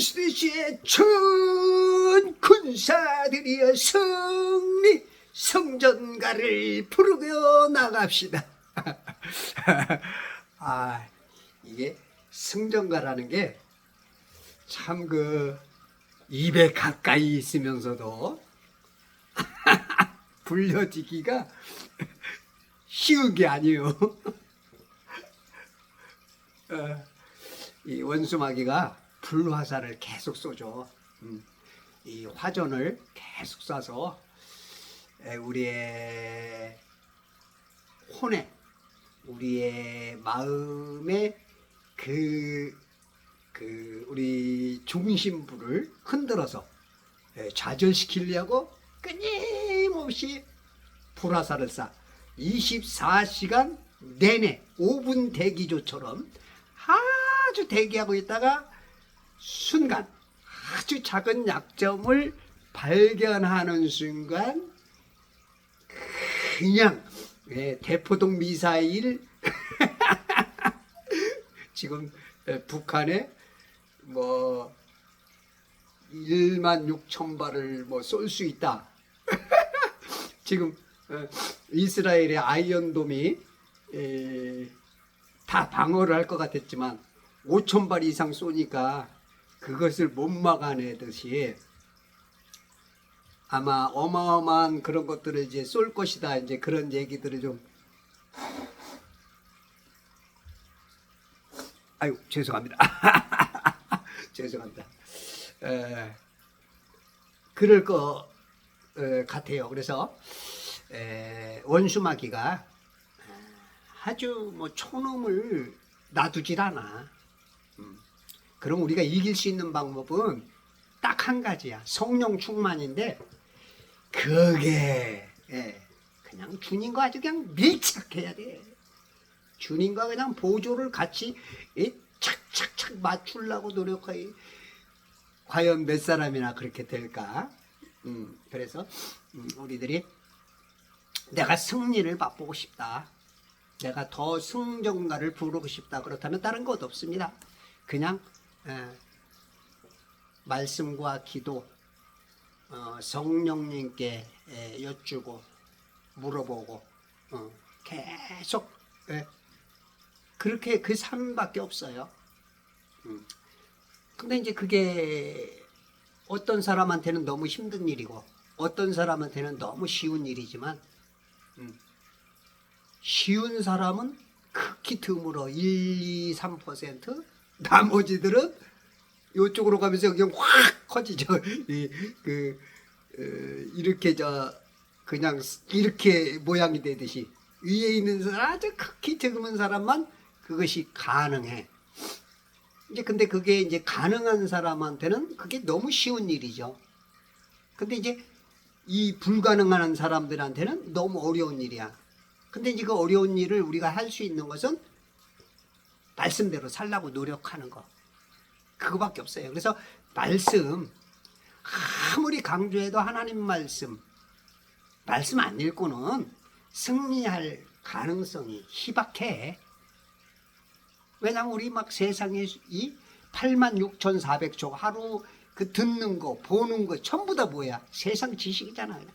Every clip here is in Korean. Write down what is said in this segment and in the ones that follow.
그리스도의 전 군사들이여 승리 성전가를 부르며 나갑시다. 아, 이게 성전가라는 게 참 입에 가까이 있으면서도 불려지기가 쉬운 게 아니에요. 이 원수마귀가 불화살을 계속 쏘죠. 이 화전을 계속 쏴서 우리의 혼에, 우리의 마음에 우리 중심부를 흔들어서 좌절시키려고 끊임없이 불화살을 쏴. 24시간 내내 5분 대기조처럼 아주 대기하고 있다가 순간 아주 작은 약점을 발견하는 순간 그냥 대포동 미사일 지금 북한에 16,000발을 쏠 수 있다. 지금 이스라엘의 아이언돔이 다 방어를 할 것 같았지만 5,000발 이상 쏘니까 그것을 못 막아내듯이 아마 어마어마한 그런 것들을 이제 쏠 것이다. 이제 그런 얘기들을 좀 아유 죄송합니다. 죄송합니다. 그럴 것 같아요. 그래서 원수마귀가 아주 촌음을 놔두질 않아. 그럼 우리가 이길 수 있는 방법은 딱 한 가지야. 성령 충만인데 그게 그냥 주님과 아주 그냥 밀착해야 돼. 주님과 그냥 보조를 같이 착착착 맞추려고 노력해. 과연 몇 사람이나 그렇게 될까? 그래서 우리들이 내가 승리를 맛보고 싶다. 내가 더 승전가를 부르고 싶다. 그렇다면 다른 것 없습니다. 그냥 말씀과 기도, 성령님께 여쭈고 물어보고 계속 그렇게 그 삶밖에 없어요. 근데 이제 그게 어떤 사람한테는 너무 힘든 일이고 어떤 사람한테는 너무 쉬운 일이지만 쉬운 사람은 극히 드물어 1, 2, 3%. 나머지들은 이쪽으로 가면서 그냥 확 커지죠. 이렇게 그냥 이렇게 모양이 되듯이 위에 있는 사람 아주 극히 드문 사람만 그것이 가능해. 이제 근데 그게 이제 가능한 사람한테는 그게 너무 쉬운 일이죠. 근데 이제 이 불가능한 사람들한테는 너무 어려운 일이야. 근데 이제 그 어려운 일을 우리가 할 수 있는 것은 말씀대로 살라고 노력하는 거. 그거밖에 없어요. 그래서 말씀 아무리 강조해도 하나님 말씀 안 읽고는 승리할 가능성이 희박해. 왜냐면 우리 세상에 이 86,400조 하루 듣는 거 보는 거 전부 다 뭐야? 세상 지식이잖아요.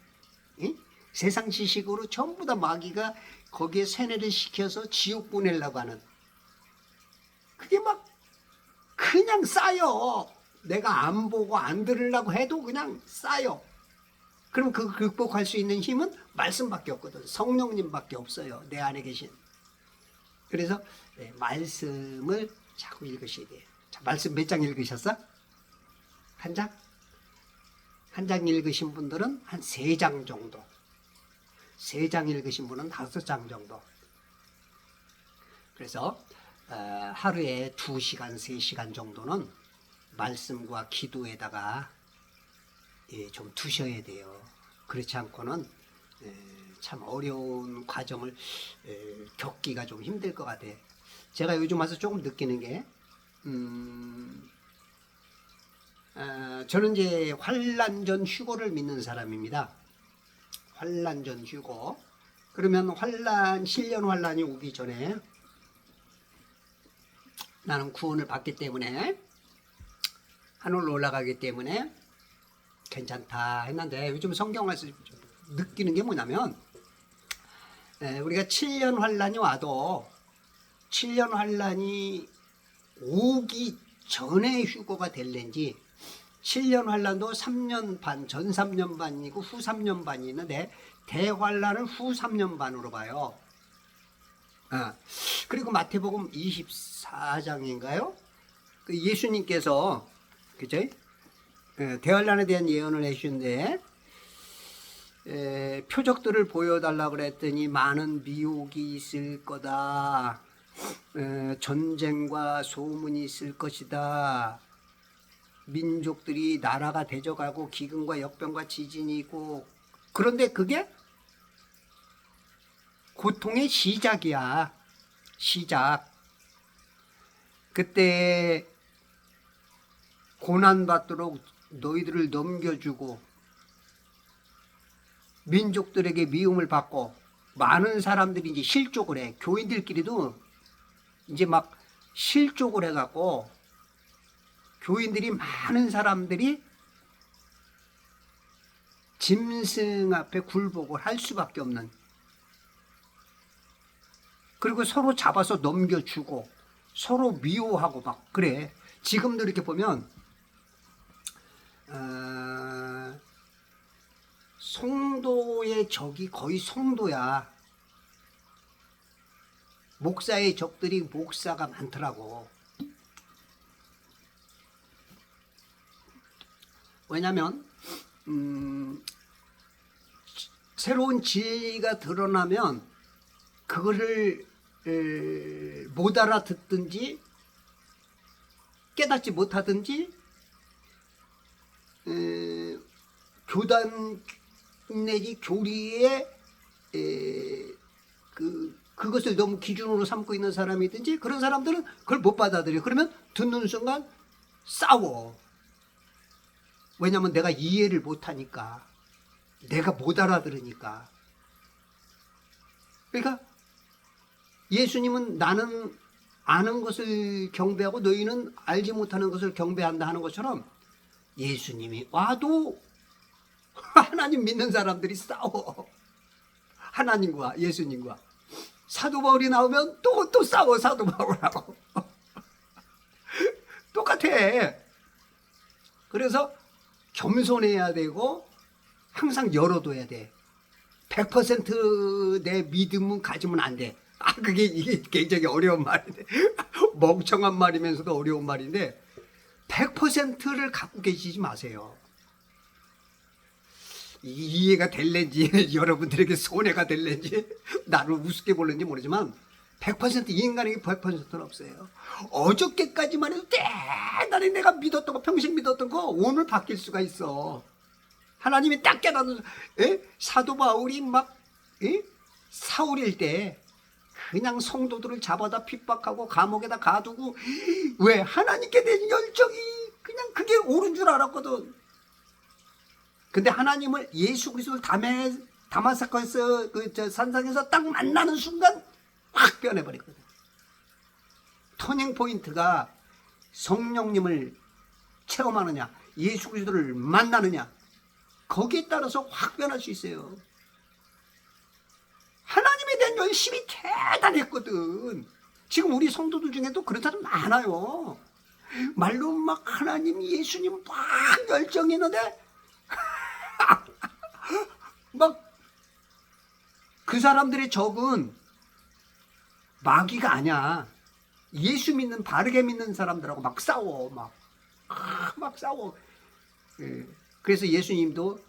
응? 세상 지식으로 전부 다 마귀가 거기에 세뇌를 시켜서 지옥 보내려고 하는 그게 그냥 쌓여. 내가 안 보고 안 들으려고 해도 그냥 쌓여. 그럼 그 극복할 수 있는 힘은 말씀밖에 없거든. 성령님밖에 없어요. 내 안에 계신. 그래서 말씀을 자꾸 읽으셔야 돼요. 자, 말씀 몇 장 읽으셨어? 한 장? 한 장 읽으신 분들은 한 3장 정도. 3장 읽으신 분은 5장 정도. 그래서 하루에 2시간, 3시간 정도는 말씀과 기도에다가 좀 두셔야 돼요. 그렇지 않고는 참 어려운 과정을 겪기가 좀 힘들 것 같아요. 제가 요즘 와서 조금 느끼는 게 저는 이제 환난전 휴고를 믿는 사람입니다. 환난전 휴고. 그러면 신년 환난이 오기 전에 나는 구원을 받기 때문에 하늘로 올라가기 때문에 괜찮다 했는데, 요즘 성경에서 느끼는 게 뭐냐면, 우리가 7년 환란이 와도 7년 환란이 오기 전에 휴거가 될는지, 7년 환란도 3년 반, 전 3년 반이고 후 3년 반이 있는데, 대환란은 후 3년 반으로 봐요. 그리고 마태복음 24장인가요? 그 예수님께서, 그죠? 대환란에 대한 예언을 해주신데, 표적들을 보여달라고 그랬더니 많은 미혹이 있을 거다. 전쟁과 소문이 있을 것이다. 민족들이 나라가 대적하고 기근과 역병과 지진이 있고, 그런데 그게 고통의 시작이야. 시작. 그때 고난받도록 너희들을 넘겨주고 민족들에게 미움을 받고 많은 사람들이 이제 실족을 해. 교인들끼리도 이제 막 실족을 해갖고 교인들이 많은 사람들이 짐승 앞에 굴복을 할 수밖에 없는, 그리고 서로 잡아서 넘겨주고 서로 미워하고 막 그래. 지금도 이렇게 보면 성도의 적이 거의 성도야. 목사의 적들이 목사가 많더라고. 왜냐면 새로운 진리가 드러나면 그거를 못 알아듣든지 깨닫지 못하든지 교단 내지 교리에 그것을 너무 기준으로 삼고 있는 사람이든지, 그런 사람들은 그걸 못 받아들여. 그러면 듣는 순간 싸워. 왜냐면 내가 이해를 못하니까, 내가 못 알아들으니까. 그러니까 예수님은 나는 아는 것을 경배하고 너희는 알지 못하는 것을 경배한다 하는 것처럼, 예수님이 와도 하나님 믿는 사람들이 싸워. 하나님과 예수님과. 사도 바울이 나오면 또 싸워. 사도 바울하고 똑같아. 그래서 겸손해야 되고 항상 열어둬야 돼. 100% 내 믿음은 가지면 안 돼. 이게 굉장히 어려운 말인데 멍청한 말이면서도 어려운 말인데, 100%를 갖고 계시지 마세요. 이해가 될는지 여러분들에게 손해가 될는지 나를 우습게 볼는지 모르지만 100% 인간에게 100%는 없어요. 어저께까지만 해도 대단히 내가 믿었던 거, 평생 믿었던 거 오늘 바뀔 수가 있어. 하나님이 딱 깨닫는. 사도 바울이 막 사울일 때 그냥 성도들을 잡아다 핍박하고 감옥에다 가두고, 왜? 하나님께 대한 열정이 그냥 그게 옳은 줄 알았거든. 근데 하나님을, 예수 그리스도를 다마스커스 산상에서 딱 만나는 순간 확 변해버리거든. 터닝 포인트가 성령님을 체험하느냐, 예수 그리스도를 만나느냐, 거기에 따라서 확 변할 수 있어요. 하나님에 대한 열심이 대단했거든. 지금 우리 성도들 중에도 그런 사람 많아요. 말로 막 하나님, 예수님 막 열정이 있는데 막 그 사람들의 적은 마귀가 아니야. 예수 믿는, 바르게 믿는 사람들하고 막 싸워. 막 싸워. 그래서 예수님도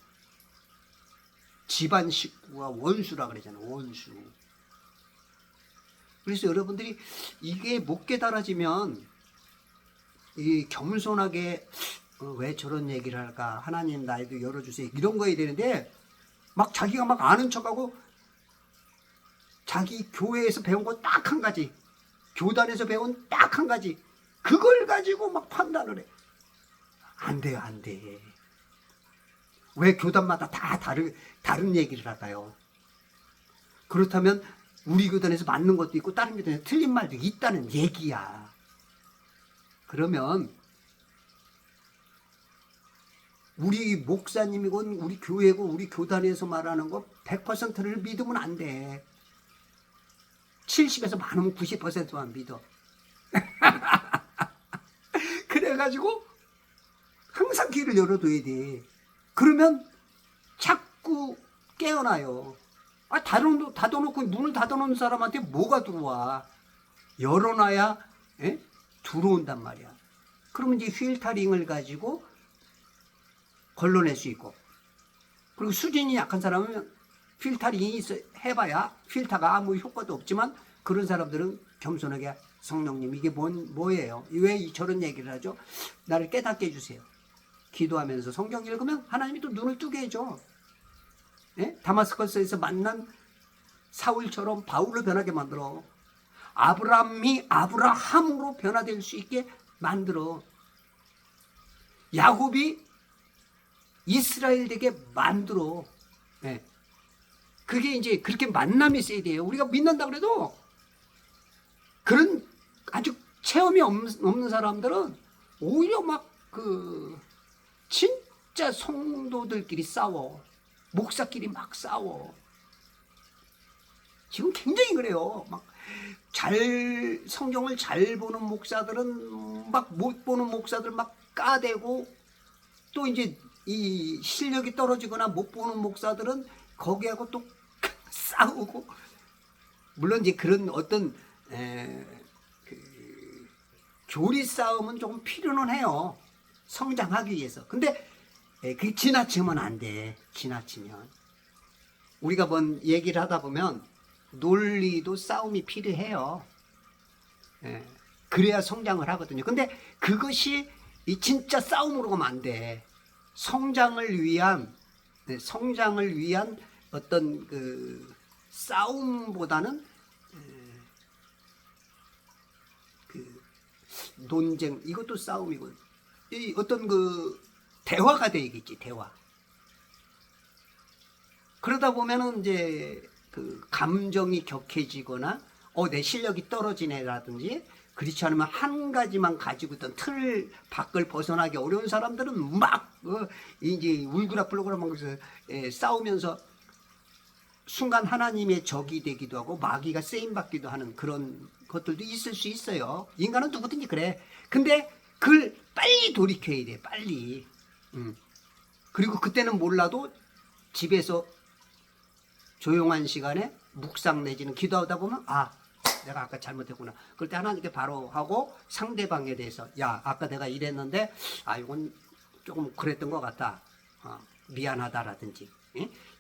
집안 식구가 원수라 그러잖아. 원수. 그래서 여러분들이 이게 못 깨달아지면 이 겸손하게 왜 저런 얘기를 할까? 하나님 나에도 열어주세요. 이런 거야 되는데, 막 자기가 막 아는 척하고 자기 교회에서 배운 거 딱 한 가지, 교단에서 배운 딱 한 가지, 그걸 가지고 막 판단을 해. 안 돼요, 안 돼. 왜 교단마다 다 다른 얘기를 할까요? 그렇다면 우리 교단에서 맞는 것도 있고 다른 교단에서 틀린 말도 있다는 얘기야. 그러면 우리 목사님이건 우리 교회고 우리 교단에서 말하는 거 100%를 믿으면 안 돼. 70에서 많으면 90%만 믿어. 그래가지고 항상 귀를 열어둬야 돼. 그러면 자꾸 깨어나요. 닫아놓고 문을 닫아놓는 사람한테 뭐가 들어와? 열어놔야 들어온단 말이야. 그러면 이제 필터링을 가지고 걸러낼 수 있고, 그리고 수준이 약한 사람은 필터링이 해봐야 필터가 아무 효과도 없지만, 그런 사람들은 겸손하게 성령님 이게 뭐예요? 왜 저런 얘기를 하죠? 나를 깨닫게 해주세요. 기도하면서 성경 읽으면 하나님이 또 눈을 뜨게 해줘. 다마스커스에서 만난 사울처럼 바울을 변하게 만들어. 아브라함이 아브라함으로 변화될 수 있게 만들어. 야곱이 이스라엘 되게 만들어. 그게 이제 그렇게 만남이 있어야 돼요. 우리가 믿는다 그래도 그런 아주 체험이 없는 사람들은 오히려 막 진짜 성도들끼리 싸워. 목사끼리 막 싸워. 지금 굉장히 그래요. 막 성경을 잘 보는 목사들은 막 못 보는 목사들 막 까대고, 또 이제 이 실력이 떨어지거나 못 보는 목사들은 거기하고 또 싸우고. 물론 이제 그런 어떤 교리 싸움은 조금 필요는 해요. 성장하기 위해서. 근데 그게 지나치면 안 돼. 지나치면. 우리가 뭔 얘기를 하다 보면 논리도 싸움이 필요해요. 그래야 성장을 하거든요. 근데 그것이 진짜 싸움으로 가면 안 돼. 성장을 위한 어떤 싸움보다는 논쟁, 이것도 싸움이고, 이 어떤 대화가 되겠지, 대화. 그러다 보면은 이제 감정이 격해지거나, 내 실력이 떨어지네라든지, 그렇지 않으면 한 가지만 가지고 있던 틀 밖을 벗어나기 어려운 사람들은 막 이제 울그락불그락하면서 싸우면서 순간 하나님의 적이 되기도 하고 마귀가 쓰임받기도 하는 그런 것들도 있을 수 있어요. 인간은 누구든지 그래. 근데 그걸 빨리 돌이켜야 돼. 빨리. 그리고 그때는 몰라도 집에서 조용한 시간에 묵상 내지는 기도하다 보면 내가 아까 잘못했구나. 그럴 때 하나님께 바로 하고, 상대방에 대해서 아까 내가 이랬는데 이건 조금 그랬던 것 같다. 미안하다라든지.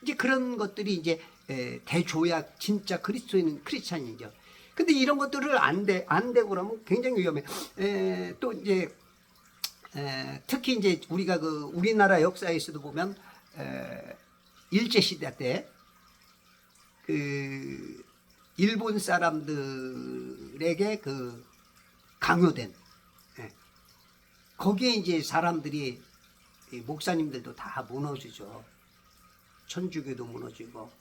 이제 그런 것들이 이제 대줘야 진짜 그리스도인은 크리스찬이죠. 근데 이런 것들을 안 되고 그러면 굉장히 위험해. 또 이제 특히 이제 우리가 우리나라 역사에서도 보면 일제 시대 때 일본 사람들에게 강요된, 거기에 이제 사람들이, 목사님들도 다 무너지죠. 천주교도 무너지고,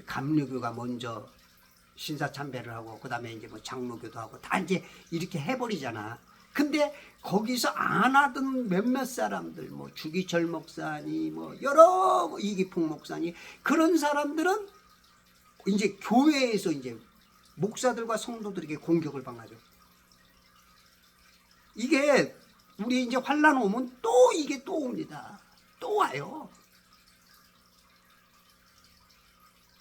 감리교가 먼저 신사참배를 하고, 그 다음에 이제 장로교도 하고, 다 이제 이렇게 해버리잖아. 근데 거기서 안 하던 몇몇 사람들, 주기철 목사니, 여러 이기풍 목사니, 그런 사람들은 이제 교회에서 이제 목사들과 성도들에게 공격을 당하죠. 이게 우리 이제 환란 오면 또 이게 또 옵니다. 또 와요.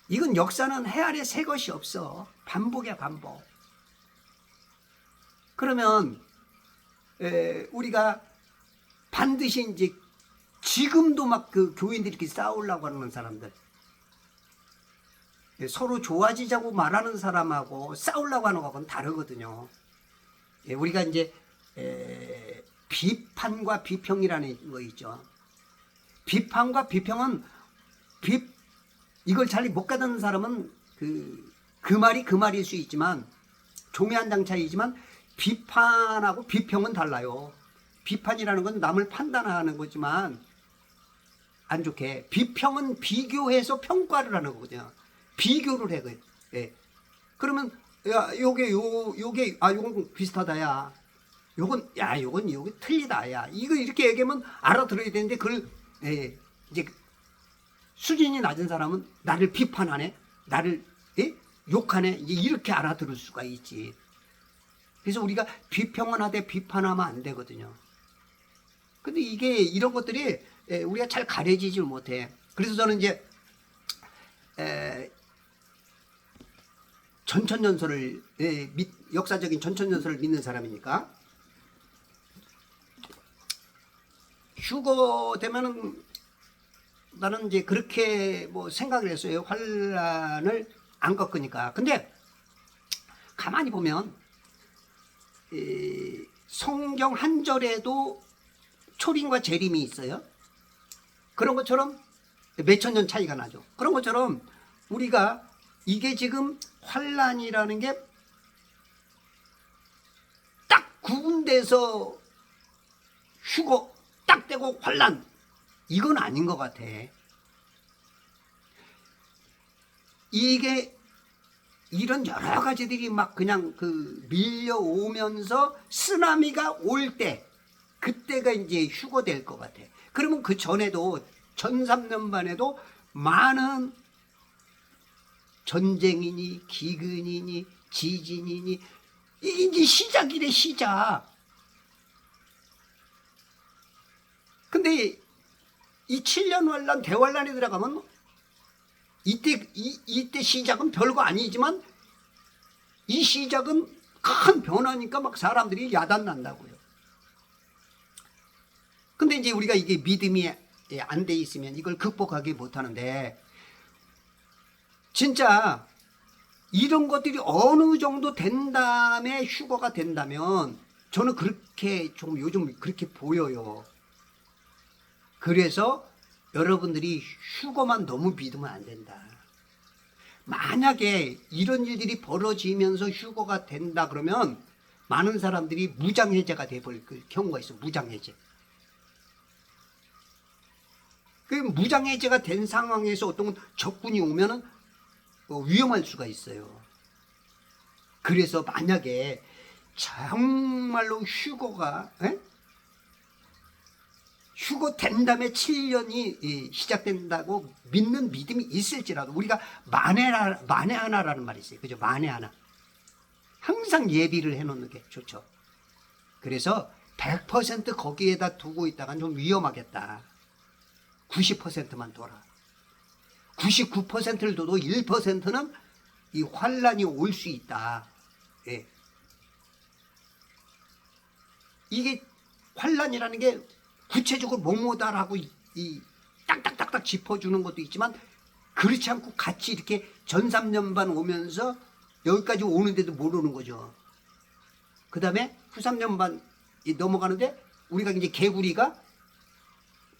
이건 역사는 해 아래 새 것이 없어. 반복이야, 반복. 그러면 우리가 반드시 이제 지금도 막 교인들이 이렇게 싸우려고 하는 사람들, 서로 좋아지자고 말하는 사람하고 싸우려고 하는 거하고는 다르거든요. 우리가 이제 비판과 비평이라는 거 있죠. 비판과 비평은 이걸 잘 못 가다는 사람은 그 말이 그 말일 수 있지만, 종이 한 장 차이지만 비판하고 비평은 달라요. 비판이라는 건 남을 판단하는 거지만 안 좋게, 비평은 비교해서 평가를 하는 거거든요. 비교를 해. 그러면 요게 요건 비슷하다 야. 요건 틀리다. 야, 이거 이렇게 얘기하면 알아들어야 되는데 그걸 이제 수준이 낮은 사람은 나를 비판하네, 나를 욕하네, 이제 이렇게 알아들을 수가 있지. 그래서 우리가 비평은 하되 비판하면 안 되거든요. 근데 이게 이런 것들이 우리가 잘 가려지질 못해. 그래서 저는 이제 전천연설을 역사적인 전천연설을 믿는 사람이니까 휴거 되면은 나는 이제 그렇게 뭐 생각을 했어요. 환란을 안 겪으니까. 근데 가만히 보면 성경 한 절에도 초림과 재림이 있어요. 그런 것처럼 몇천 년 차이가 나죠. 그런 것처럼 우리가 이게 지금 환란이라는 게 딱 구분돼서 휴거 딱 되고 환란, 이건 아닌 것 같아. 이게 이런 여러 가지들이 막 그냥 밀려오면서 쓰나미가 올 때, 그때가 이제 휴거될 것 같아. 그러면 그 전에도 1300년반에도 많은 전쟁이니 기근이니 지진이니 이제 시작이래, 시작. 근데 이 7년 환란 대환란에 들어가면 이때 시작은 별거 아니지만 이 시작은 큰 변화니까 막 사람들이 야단난다고요. 근데 이제 우리가 이게 믿음이 안 돼 있으면 이걸 극복하기 못하는데, 진짜 이런 것들이 어느 정도 된 다음에 휴거가 된다면 저는 그렇게 좀 요즘 그렇게 보여요. 그래서 여러분들이 휴거만 너무 믿으면 안 된다. 만약에 이런 일들이 벌어지면서 휴거가 된다 그러면 많은 사람들이 무장해제가 돼버릴 경우가 있어. 무장해제. 그 무장해제가 된 상황에서 어떤 적군이 오면은 위험할 수가 있어요. 그래서 만약에 정말로 휴거가 휴거 된 다음에 7년이 시작된다고 믿는 믿음이 있을지라도 우리가 만에 하나라는 말이 있어요. 그죠? 만에 하나. 항상 예비를 해놓는 게 좋죠. 그래서 100% 거기에다 두고 있다간 좀 위험하겠다. 90%만 둬라. 99%를 둬도 1%는 이 환란이 올 수 있다. 예. 이게 환란이라는 게 구체적으로 뭐뭐다라고 이 딱딱딱딱 짚어주는 것도 있지만, 그렇지 않고 같이 이렇게 전3년반 오면서 여기까지 오는데도 모르는 거죠. 그 다음에 후3년반 넘어가는데 우리가 이제 개구리가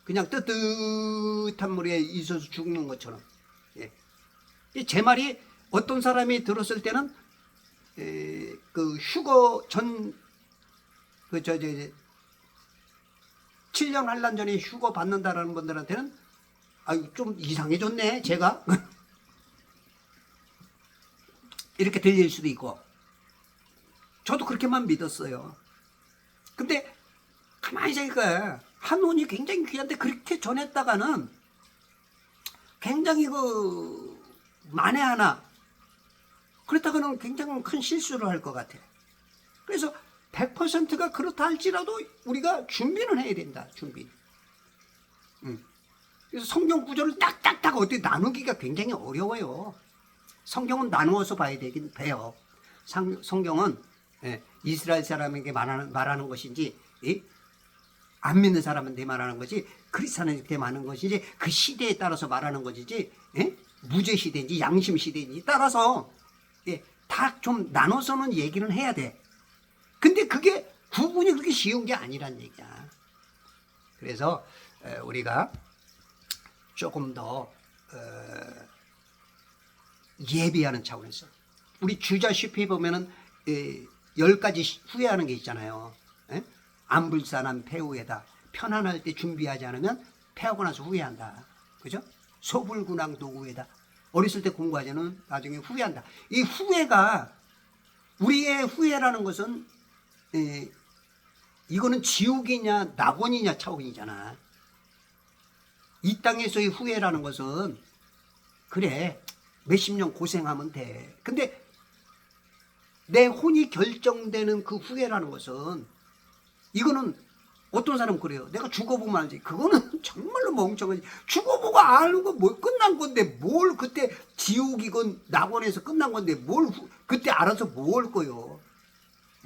그냥 뜨뜻한 물에 있어서 죽는 것처럼. 예. 제 말이 어떤 사람이 들었을 때는 그 휴거 전 7년 환란 전에 휴거 받는다라는 분들한테는 아유 좀 이상해졌네 제가 이렇게 들릴 수도 있고, 저도 그렇게만 믿었어요. 근데 가만히 생각해, 한원이 굉장히 귀한데 그렇게 전했다가는 굉장히 만에 하나 그랬다가는 굉장히 큰 실수를 할 것 같아. 그래서 100%가 그렇다 할지라도 우리가 준비는 해야 된다. 준비. 그래서 성경 구조를 딱딱딱 어떻게 나누기가 굉장히 어려워요. 성경은 나누어서 봐야 되긴 해요. 성경은 이스라엘 사람에게 말하는 것인지, 안 믿는 사람한테 말하는 것이, 그리스도인한테 말하는 것이지, 그 시대에 따라서 말하는 것이지, 무죄 시대인지 양심 시대인지 따라서 다 좀 나눠서는 얘기는 해야 돼. 근데 그게 구분이 그렇게 쉬운 게 아니란 얘기야. 그래서 우리가 조금 더 예비하는 차원에서, 우리 주자쉽게 보면은 10가지 후회하는 게 있잖아요. 안불산한 폐후에다, 편안할 때 준비하지 않으면 패하고 나서 후회한다. 그죠? 소불군왕 도구에다, 어렸을 때 공부하지 않으면 나중에 후회한다. 이 후회가, 우리의 후회라는 것은 이거는 지옥이냐 낙원이냐 차원이잖아. 이 땅에서의 후회라는 것은 그래 몇십 년 고생하면 돼. 근데 내 혼이 결정되는 그 후회라는 것은 이거는 어떤 사람은 그래요. 내가 죽어보면 알지. 그거는 정말로 멍청하지. 죽어보고 아는 거 뭐 끝난 건데 뭘 그때 지옥이건 낙원에서 끝난 건데 뭘 그때 알아서 뭐 할 거요.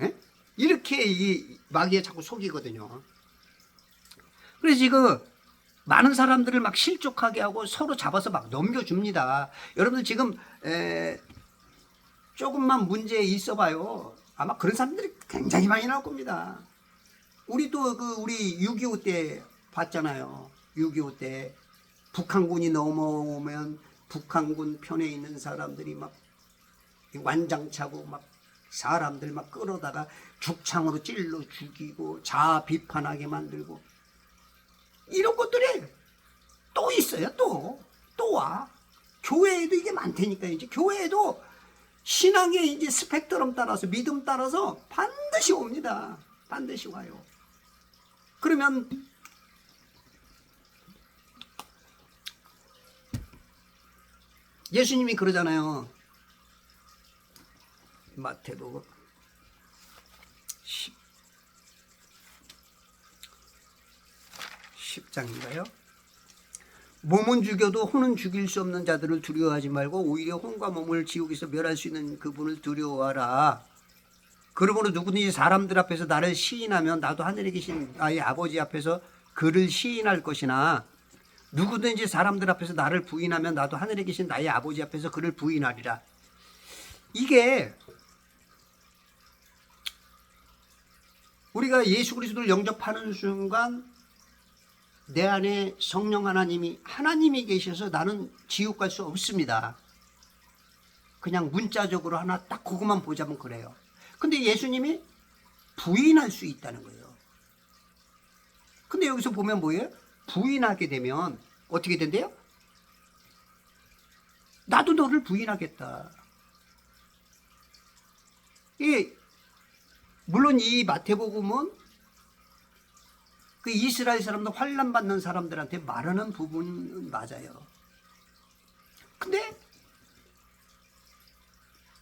예? 이렇게 이 마귀에 자꾸 속이거든요. 그래서 지금 많은 사람들을 막 실족하게 하고 서로 잡아서 막 넘겨줍니다. 여러분들 지금 조금만 문제 있어봐요. 아마 그런 사람들이 굉장히 많이 나올 겁니다. 우리도 우리 6.25 때 봤잖아요. 6.25 때 북한군이 넘어오면 북한군 편에 있는 사람들이 막 완장차고 막 사람들 막 끌어다가 죽창으로 찔러 죽이고 자아 비판하게 만들고 이런 것들이 또 있어요. 또 와. 교회에도 이게 많다니까. 이제 교회에도 신앙의 이제 스펙트럼 따라서 믿음 따라서 반드시 옵니다. 반드시 와요. 그러면 예수님이 그러잖아요. 마태복음 10장인가요? 몸은 죽여도 혼은 죽일 수 없는 자들을 두려워하지 말고 오히려 혼과 몸을 지옥에서 멸할 수 있는 그분을 두려워하라. 그러므로 누구든지 사람들 앞에서 나를 시인하면 나도 하늘에 계신 나의 아버지 앞에서 그를 시인할 것이나 누구든지 사람들 앞에서 나를 부인하면 나도 하늘에 계신 나의 아버지 앞에서 그를 부인하리라. 이게 우리가 예수 그리스도를 영접하는 순간 내 안에 성령 하나님이 계셔서 나는 지옥 갈 수 없습니다. 그냥 문자적으로 하나 딱 그것만 보자면 그래요. 근데 예수님이 부인할 수 있다는 거예요. 근데 여기서 보면 뭐예요? 부인하게 되면 어떻게 된대요? 나도 너를 부인하겠다. 물론 이 마태복음은 그 이스라엘 사람들 환난 받는 사람들한테 말하는 부분은 맞아요. 근데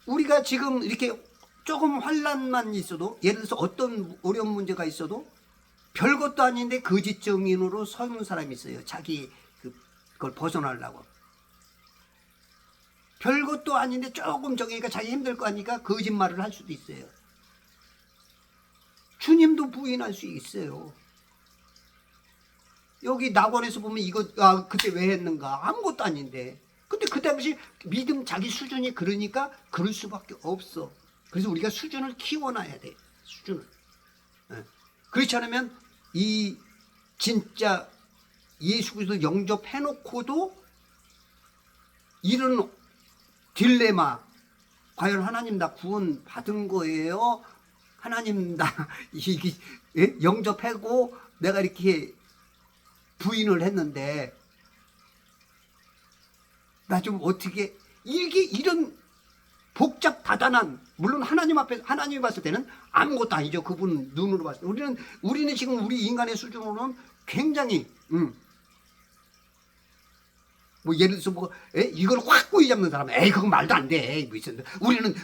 우리가 지금 이렇게 조금 환난만 있어도 예를 들어서 어떤 어려운 문제가 있어도 별것도 아닌데 거짓 증인으로 서는 사람이 있어요. 자기 그걸 벗어나려고. 별것도 아닌데 조금 정이니까 자기 힘들 거 아니까 거짓말을 할 수도 있어요. 주님도 부인할 수 있어요. 여기 낙원에서 보면 이거 그때 왜 했는가 아무것도 아닌데 근데 그 당시 믿음 자기 수준이 그러니까 그럴 수밖에 없어. 그래서 우리가 수준을 키워놔야 돼. 수준을. 그렇지 않으면 이 진짜 예수 그리스도 영접해놓고도 이런 딜레마, 과연 하나님 나 구원 받은 거예요? 하나님 나 영접하고 내가 이렇게 부인을 했는데 나 좀 어떻게 이게 이런 복잡 다단한 물론 하나님 앞에 하나님이 봤을 때는 아무것도 아니죠. 그분 눈으로 봤을 때 우리는 지금 우리 인간의 수준으로는 굉장히 뭐 예를 들어서 이걸 확 꼬이 잡는 사람 그건 말도 안 돼. 뭐 있었는데 우리는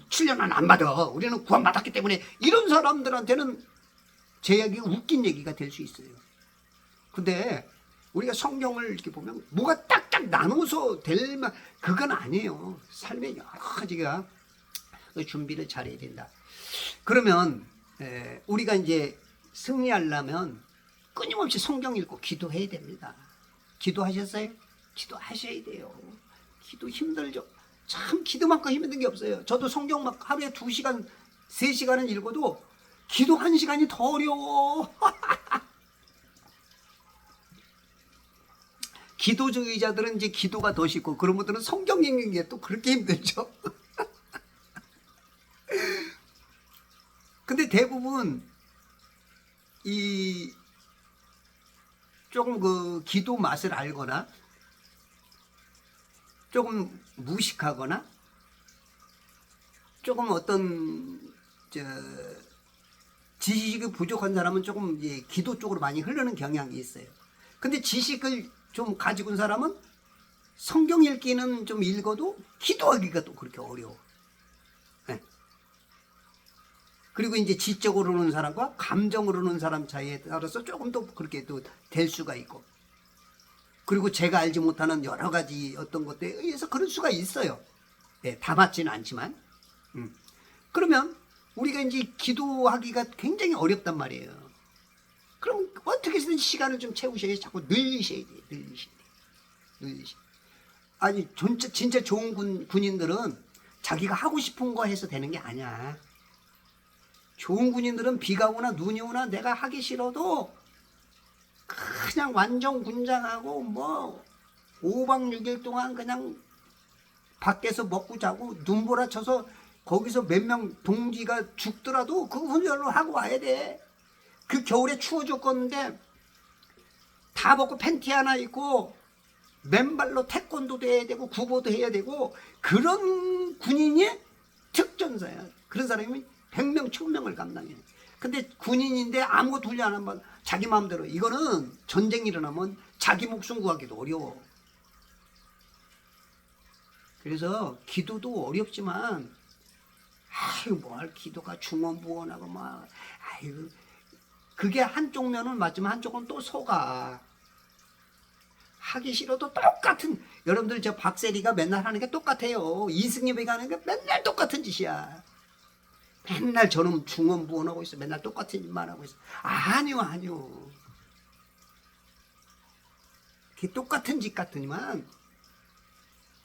7년 안 받아. 우리는 구원 받았기 때문에 이런 사람들한테는 제 얘기가 웃긴 얘기가 될 수 있어요. 근데 우리가 성경을 이렇게 보면 뭐가 딱딱 나눠서 될 만 그건 아니에요. 삶에 여러 가지가 준비를 잘해야 된다. 그러면 우리가 이제 승리하려면 끊임없이 성경 읽고 기도해야 됩니다. 기도하셨어요? 기도하셔야 돼요. 기도 힘들죠. 참 기도만큼 힘든 게 없어요. 저도 성경 막 하루에 2시간, 3시간은 읽어도 기도 1시간이 더 어려워. 기도주의자들은 이제 기도가 더 쉽고 그런 분들은 성경 읽는 게 또 그렇게 힘들죠. 근데 대부분 이 조금 그 기도 맛을 알거나 조금 무식하거나 조금 어떤 지식이 부족한 사람은 조금 기도 쪽으로 많이 흐르는 경향이 있어요. 근데 지식을 좀 가지고 있는 사람은 성경 읽기는 좀 읽어도 기도하기가 또 그렇게 어려워. 네. 그리고 이제 지적으로 노는 사람과 감정으로 노는 사람 차이에 따라서 조금 더 그렇게 또 될 수가 있고, 그리고 제가 알지 못하는 여러 가지 어떤 것들에 의해서 그럴 수가 있어요. 네, 다 맞지는 않지만. 그러면 우리가 이제 기도하기가 굉장히 어렵단 말이에요. 그럼 어떻게 해서든 시간을 좀 채우셔야 자꾸 늘리셔야 돼요. 늘리셔야 돼요. 아니 진짜 좋은 군인들은 자기가 하고 싶은 거 해서 되는 게 아니야. 좋은 군인들은 비가 오나 눈이 오나 내가 하기 싫어도 그냥 완전 군장하고 뭐 5박 6일 동안 그냥 밖에서 먹고 자고 눈보라 쳐서 거기서 몇 명 동지가 죽더라도 그 훈련을 하고 와야 돼. 그 겨울에 추워 죽겠는데 다 벗고 팬티 하나 입고 맨발로 태권도도 해야 되고 구보도 해야 되고, 그런 군인이 특전사야. 그런 사람이 100명, 1000명을 감당해. 근데 군인인데 아무것도 훈련 안 하면 자기 마음대로, 이거는 전쟁이 일어나면 자기 목숨 구하기도 어려워. 그래서 기도도 어렵지만, 아유 뭘 기도가 중언부언하고 막, 아유 그게 한쪽 면은 맞지만 한쪽은 또 속아. 하기 싫어도 똑같은, 여러분들 저 박세리가 맨날 하는 게 똑같아요. 이승엽이 가는 게 맨날 똑같은 짓이야. 맨날 저놈 중언부언하고 있어. 맨날 똑같은 짓만 하고 있어. 아니요. 그게 똑같은 짓 같으니만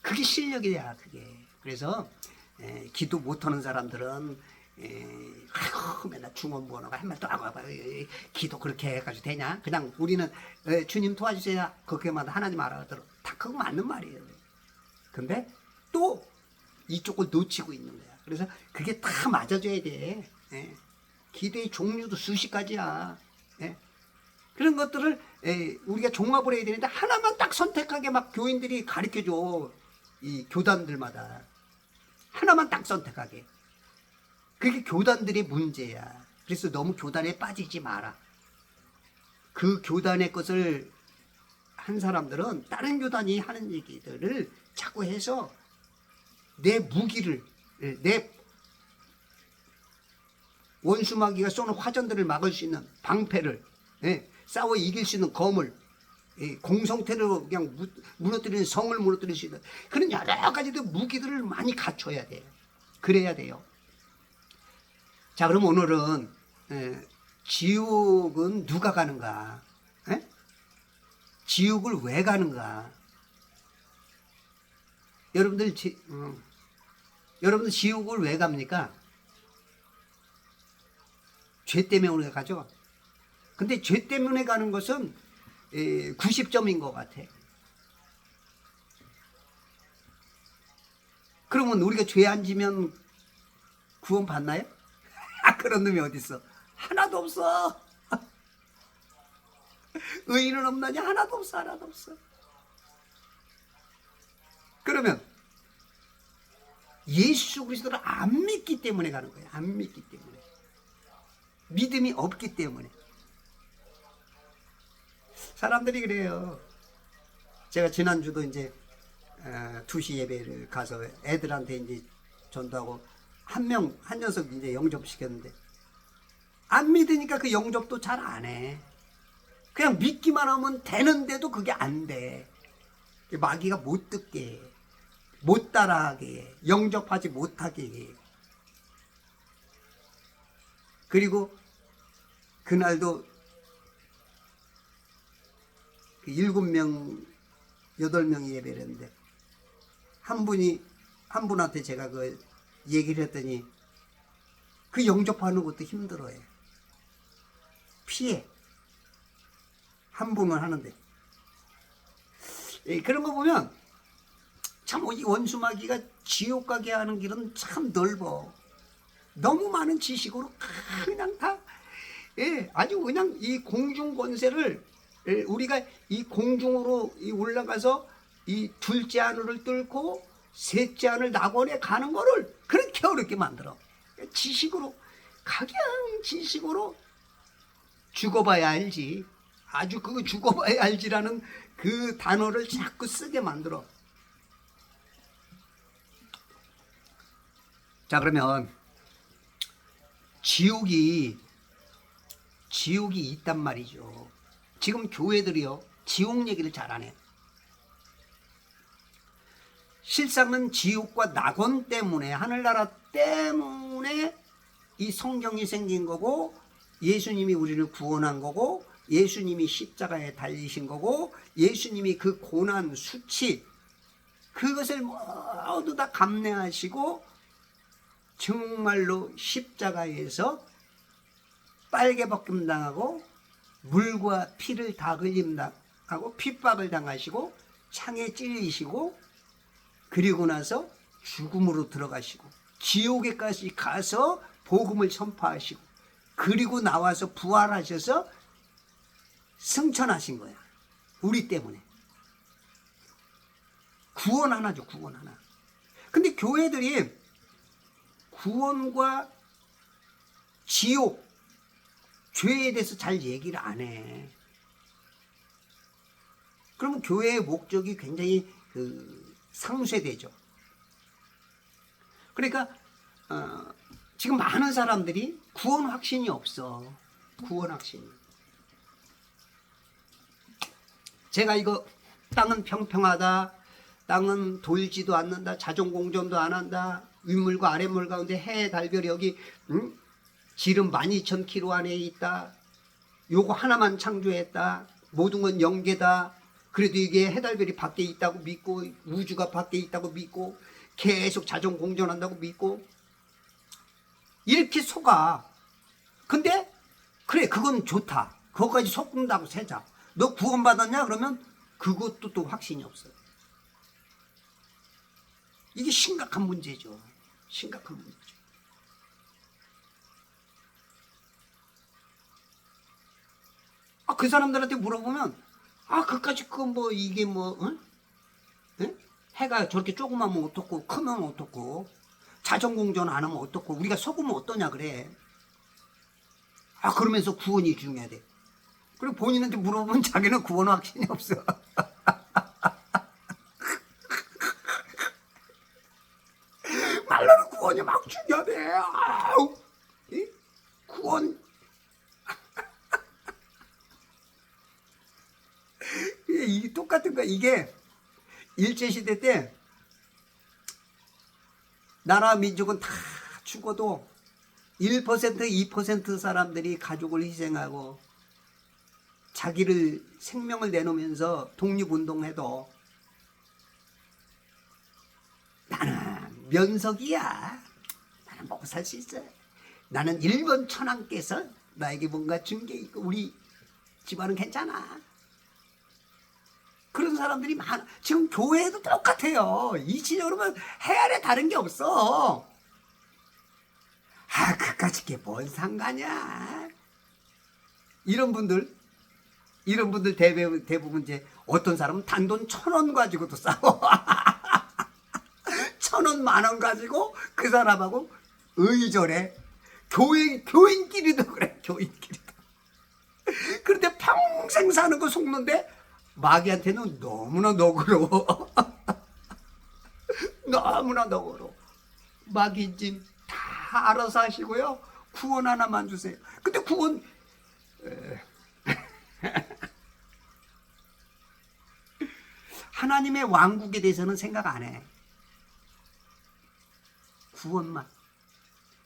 그게 실력이야, 그게. 그래서 기도 못하는 사람들은 아이고 맨날 중언부언하고 한 말도 안 하고 기도 그렇게 해가지고 되냐? 그냥 우리는 주님 도와주세요 그렇게만 하나님 알아들어. 다 그거 맞는 말이에요. 근데 또 이쪽을 놓치고 있는 거야. 그래서 그게 다 맞아줘야 돼. 기도의 종류도 수십 가지야. 그런 것들을 우리가 종합을 해야 되는데 하나만 딱 선택하게 막 교인들이 가르쳐줘. 이 교단들마다 하나만 딱 선택하게. 그게 교단들의 문제야. 그래서 너무 교단에 빠지지 마라. 그 교단의 것을 한 사람들은 다른 교단이 하는 얘기들을 자꾸 해서 내 무기를, 내 원수마귀가 쏘는 화전들을 막을 수 있는 방패를, 싸워 이길 수 있는 검을, 공성태로 그냥 무너뜨리는 성을 무너뜨릴 수 있는 그런 여러 가지들 무기들을 많이 갖춰야 돼요. 그래야 돼요. 자, 그럼 오늘은 지옥은 누가 가는가? 지옥을 왜 가는가? 여러분들 지옥을 왜 갑니까? 죄 때문에 우리가 가죠. 근데 죄 때문에 가는 것은 90점인 것 같아. 그러면 우리가 죄 안 지면 구원 받나요? 그런 놈이 어딨어? 하나도 없어. 의인은 없나냐? 하나도 없어. 그러면 예수 그리스도를 안 믿기 때문에 가는 거예요. 안 믿기 때문에. 믿음이 없기 때문에. 사람들이 그래요. 제가 지난주도 이제 2시 예배를 가서 애들한테 이제 전도하고 한 녀석 이제 영접시켰는데 안 믿으니까 그 영접도 잘 안 해. 그냥 믿기만 하면 되는데도 그게 안 돼. 마귀가 못 듣게, 못 따라하게, 영접하지 못하게. 그리고 그날도 7명, 8명이 예배를 했는데 한 분한테 제가 그 얘기를 했더니 그 영접하는 것도 힘들어해. 피해. 한 분은 하는데. 그런 거 보면 참 이 원수마귀가 지옥 가게 하는 길은 참 넓어. 너무 많은 지식으로 그냥 다 아주 그냥 이 공중 권세를 우리가 이 공중으로 올라가서 이 둘째 하늘을 뚫고 셋째 하늘 낙원에 가는 거를 그렇게 어렵게 만들어. 지식으로 각양지식으로 죽어봐야 알지. 아주 그 죽어봐야 알지라는 그 단어를 자꾸 쓰게 만들어. 자, 그러면 지옥이 있단 말이죠. 지금 교회들이요, 지옥 얘기를 잘 안 해요. 실상은 지옥과 낙원 때문에, 하늘나라 때문에 이 성경이 생긴 거고, 예수님이 우리를 구원한 거고, 예수님이 십자가에 달리신 거고, 예수님이 그 고난 수치 그것을 모두 다 감내하시고 정말로 십자가에서 빨개 벗김 당하고 물과 피를 다 흘림당하고 핍박을 당하시고 창에 찔리시고, 그리고 나서 죽음으로 들어가시고 지옥에까지 가서 복음을 선포하시고, 그리고 나와서 부활하셔서 승천하신 거야. 우리 때문에. 구원 하나죠, 구원 하나. 근데 교회들이 구원과 지옥, 죄에 대해서 잘 얘기를 안 해. 그러면 교회의 목적이 굉장히 상쇄되죠. 그러니까 지금 많은 사람들이 구원 확신이 없어. 구원 확신이. 제가 이거 땅은 평평하다, 땅은 돌지도 않는다, 자존공존도 안 한다, 윗물과 아랫물 가운데 해, 달별이 여기 지름 12,000km 안에 있다, 요거 하나만 창조했다, 모든 건 영계다, 그래도 이게 해, 달별이 밖에 있다고 믿고, 우주가 밖에 있다고 믿고, 계속 자존공존한다고 믿고, 이렇게 속아. 근데 그래, 그건 좋다, 그것까지 속는다고 세자. 너 구원받았냐? 그러면 그것도 또 확신이 없어요. 이게 심각한 문제죠. 심각한 문제죠. 그 사람들한테 물어보면, 그까지 이게 응? 응? 해가 저렇게 조그마면 어떻고, 크면 어떻고, 자전공전 안 하면 어떻고, 우리가 속으면 어떠냐 그래. 그러면서 구원이 중요하대. 그리고 본인한테 물어보면 자기는 구원 확신이 없어. 말로는 구원이 막 중요하대. 구원. 이게 똑같은 거야. 이게 일제시대 때 나라 민족은 다 죽어도 1%, 2% 사람들이 가족을 희생하고 자기를 생명을 내놓으면서 독립운동해도 나는 면석이야, 나는 먹고 살 수 있어, 나는 일본 천황께서 나에게 뭔가 준 게 있고 우리 집안은 괜찮아. 그런 사람들이 많아. 지금 교회도 똑같아요. 이 진영으로는 해 아래 다른 게 없어. 그까짓 게 뭔 상관이야. 이런 분들 대부분 이제 어떤 사람은 단돈 1,000원 가지고도 싸워. 1,000원, 10,000원 가지고 그 사람하고 의절해. 교인끼리도 그래, 교인끼리도. 그런데 평생 사는 거 속는데 마귀한테는 너무나 너그러워. 너무나 너그러워. 마귀님 다 알아서 하시고요, 구원 하나만 주세요. 근데 구원 하나님의 왕국에 대해서는 생각 안 해. 구원만.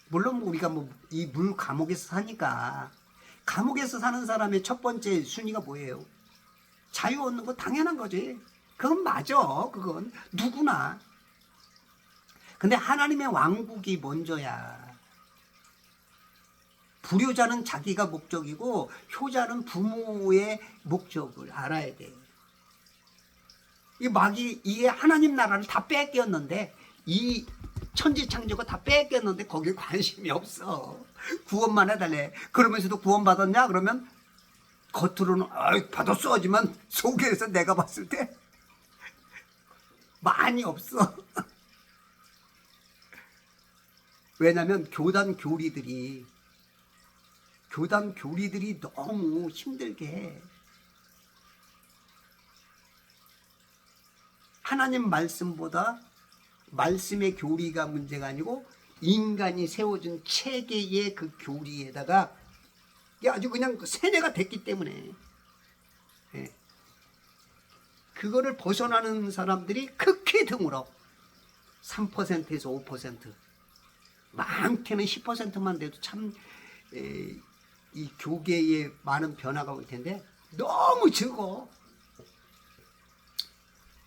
물론 우리가 이 물 감옥에서 사니까, 감옥에서 사는 사람의 첫 번째 순위가 뭐예요? 자유 얻는 거 당연한 거지. 그건 맞아. 그건 누구나. 근데 하나님의 왕국이 먼저야. 불효자는 자기가 목적이고 효자는 부모의 목적을 알아야 돼. 이 마귀, 이게 하나님 나라를 다 뺏겼는데, 이 천지창조가 다 뺏겼는데 거기에 관심이 없어. 구원만 해달래. 그러면서도 구원 받았냐? 그러면 겉으로는 받았어 하지만 속에서 내가 봤을 때 많이 없어. 왜냐면 교단 교리들이 교단 교리들이 너무 힘들게 해. 하나님 말씀보다 말씀의 교리가 문제가 아니고 인간이 세워준 체계의 그 교리에다가 이게 아주 그냥 세뇌가 됐기 때문에 예. 그거를 벗어나는 사람들이 극히 드물어. 3%에서 5%, 많게는 10%만 돼도 참 이 교계에 많은 변화가 올 텐데 너무 적어.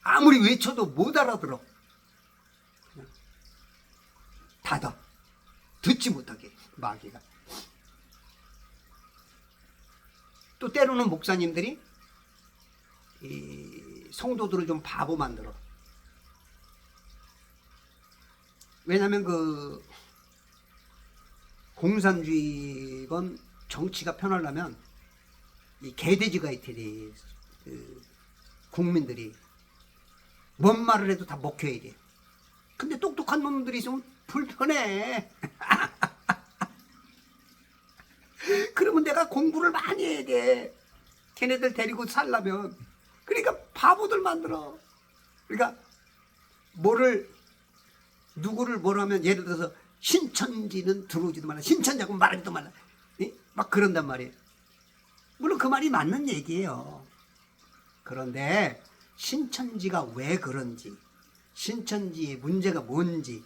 아무리 외쳐도 못 알아들어. 그냥 닫아. 듣지 못하게 마귀가. 또 때로는 목사님들이 이 성도들을 좀 바보 만들어. 왜냐하면 그 공산주의건 정치가 편하려면 이 개돼지가 있대. 그 국민들이 뭔 말을 해도 다 먹혀야 돼. 근데 똑똑한 놈들이 있으면 불편해. 그러면 내가 공부를 많이 해야 돼. 걔네들 데리고 살려면. 그러니까 바보들 만들어. 그러니까 누구를 뭐라면 예를 들어서 신천지는 들어오지도 말라. 신천지하고 말하지도 말라. 막 그런단 말이에요. 물론 그 말이 맞는 얘기예요. 그런데 신천지가 왜 그런지, 신천지의 문제가 뭔지,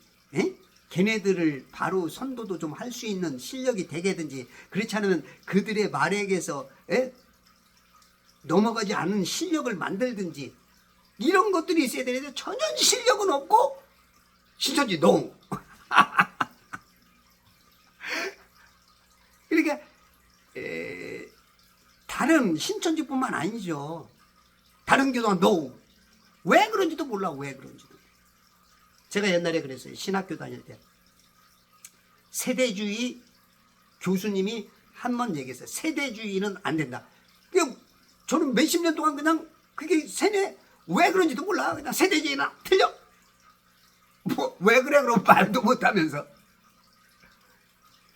걔네들을 바로 선도도 좀 할 수 있는 실력이 되게든지, 그렇지 않으면 그들의 말에게서 넘어가지 않은 실력을 만들든지, 이런 것들이 있어야 되는데 전혀 실력은 없고 신천지 노. 그러니까 다른 신천지뿐만 아니죠. 다른 교도가 노. 왜 그런지도 몰라. 왜 그런지도. 제가 옛날에 그랬어요. 신학교 다닐 때 세대주의 교수님이 한 번 얘기했어요. 세대주의는 안 된다. 저는 몇십 년 동안 그냥 그게 세뇌 왜 그런지도 몰라. 그냥 세대주의는 틀려. 뭐 왜 그래? 그럼 말도 못하면서.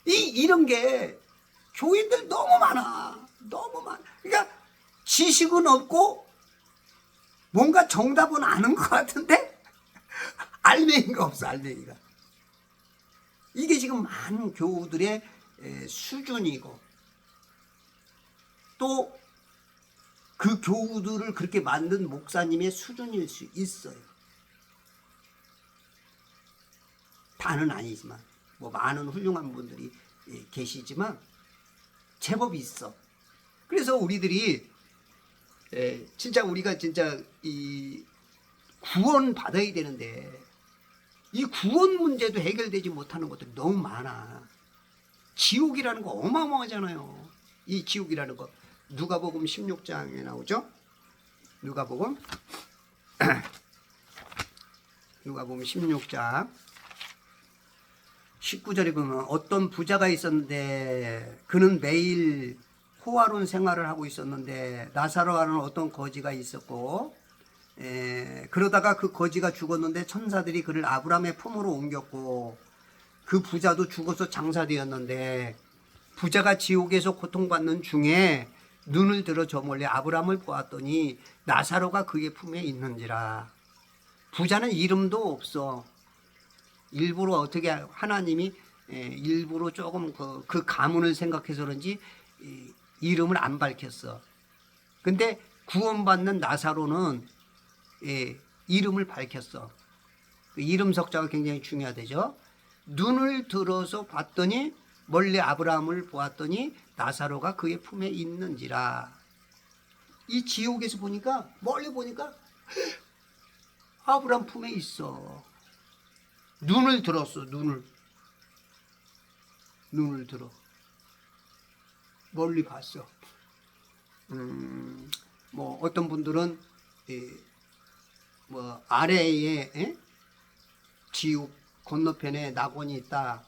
이런 게 교인들 너무 많아. 너무 많아. 그러니까 지식은 없고 뭔가 정답은 아는 것 같은데 알맹이가 없어. 알맹이가. 이게 지금 많은 교우들의 수준이고, 또 그 교우들을 그렇게 만든 목사님의 수준일 수 있어요. 다는 아니지만 뭐 많은 훌륭한 분들이 계시지만 제법 있어. 그래서 우리들이 진짜 우리가 진짜 이 구원 받아야 되는데 이 구원 문제도 해결되지 못하는 것들이 너무 많아. 지옥이라는 거 어마어마하잖아요. 이 지옥이라는 거 누가복음 16장에 나오죠. 누가복음 16장 19절에 보면 어떤 부자가 있었는데 그는 매일 호화로운 생활을 하고 있었는데 나사로라는 어떤 거지가 있었고, 그러다가 그 거지가 죽었는데 천사들이 그를 아브라함의 품으로 옮겼고, 그 부자도 죽어서 장사되었는데 부자가 지옥에서 고통받는 중에 눈을 들어 저 멀리 아브라함을 보았더니 나사로가 그의 품에 있는지라. 부자는 이름도 없어. 일부러 어떻게 하나님이 일부러 조금 그 가문을 생각해서 그런지 이름을 안 밝혔어. 근데 구원받는 나사로는 이름을 밝혔어. 이름 석자가 굉장히 중요하대죠. 눈을 들어서 봤더니 멀리 아브라함을 보았더니 나사로가 그의 품에 있는지라. 이 지옥에서 보니까 멀리 보니까 아브라함 품에 있어. 눈을 들었어. 눈을 들어. 멀리 봤어. 뭐 어떤 분들은 뭐 아래에 지옥 건너편에 낙원이 있다.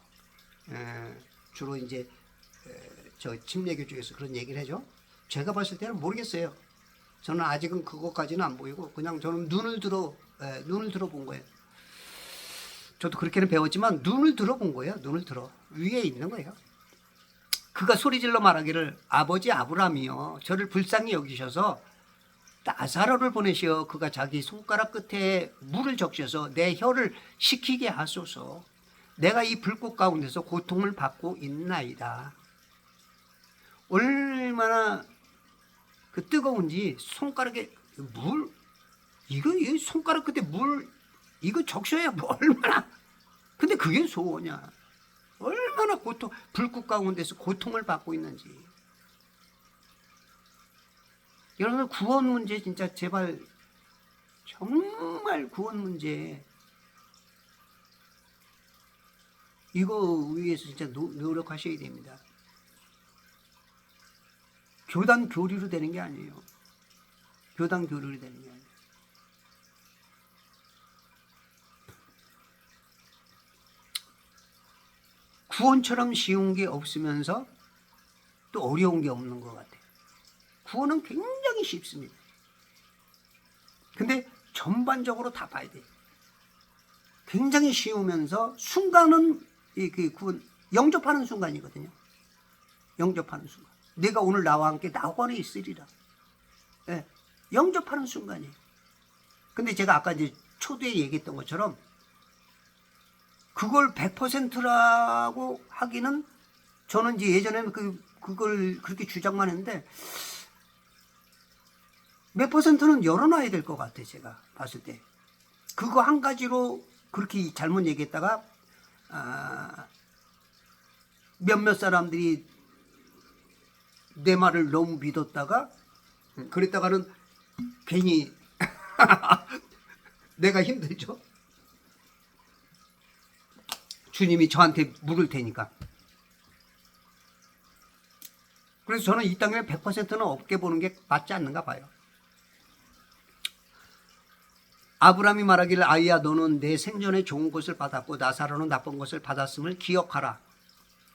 주로 이제 저 침례교 쪽에서 그런 얘기를 해줘. 제가 봤을 때는 모르겠어요. 저는 아직은 그것까지는 안 보이고 그냥 저는 눈을 들어 본 거예요. 저도 그렇게는 배웠지만 눈을 들어 본 거예요. 눈을 들어 위에 있는 거예요. 그가 소리질러 말하기를 아버지 아브라함이여 저를 불쌍히 여기셔서 나사로를 보내시어 그가 자기 손가락 끝에 물을 적셔서 내 혀를 식히게 하소서. 내가 이 불꽃 가운데서 고통을 받고 있나이다. 얼마나 그 뜨거운지 손가락에 물, 이거 손가락 끝에 물 이거 적셔야 뭐 얼마나, 근데 그게 소원이야. 얼마나 불꽃 가운데서 고통을 받고 있는지. 여러분 구원 문제 진짜 제발 정말 구원 문제 이거 위해서 진짜 노력하셔야 됩니다. 교단 교류로 되는 게 아니에요. 교단 교류로 되는 게 아니에요. 구원처럼 쉬운 게 없으면서 또 어려운 게 없는 것 같아요. 구원은 굉장히 쉽습니다. 근데 전반적으로 다 봐야 돼요. 굉장히 쉬우면서 순간은 그 구원 영접하는 순간이거든요. 영접하는 순간. 내가 오늘 나와 함께 낙원에 있으리라. 네, 영접하는 순간이에요. 근데 제가 아까 이제 초두에 얘기했던 것처럼 그걸 100%라고 하기는 저는 이제 예전에는 그걸 그렇게 주장만 했는데 몇 %는 열어놔야 될 것 같아요. 제가 봤을 때. 그거 한 가지로 그렇게 잘못 얘기했다가 몇몇 사람들이 내 말을 너무 믿었다가 그랬다가는 괜히 내가 힘들죠. 주님이 저한테 물을 테니까. 그래서 저는 이 땅에 100%는 없게 보는 게 맞지 않는가 봐요. 아브라함이 말하기를 아이야 너는 내 생전에 좋은 것을 받았고 나사로는 나쁜 것을 받았음을 기억하라.